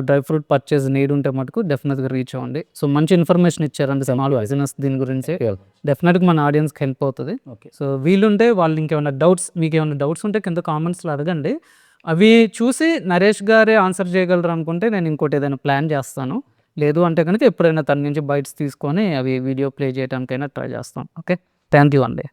డ్రై ఫ్రూట్ పర్చేస్ నీడ్ ఉంటే మటుకు డెఫినెట్గా రీచ్ అవ్వండి. సో మంచి ఇన్ఫర్మేషన్ ఇచ్చారండి స్మాల్ బిజినెస్ దీని గురించి. డెఫినెట్గా మన ఆడియన్స్కి హెల్ప్ అవుతుంది. ఓకే. సో వీలుంటే వాళ్ళు ఇంకేమైనా మీకు ఏమైనా డౌట్స్ ఉంటే కింద కామెంట్స్లో అడగండి. అవి చూసి నరేష్ గారే ఆన్సర్ చేయగలరు అనుకుంటే నేను ఇంకోటి ఏదైనా ప్లాన్ చేస్తాను. లేదు అంటే కనుక ఎప్పుడైనా తన నుంచి బైట్స్ తీసుకొని అవి వీడియో ప్లే చేయడానికైనా ట్రై చేస్తాను. ఓకే, థ్యాంక్ యూ అండి.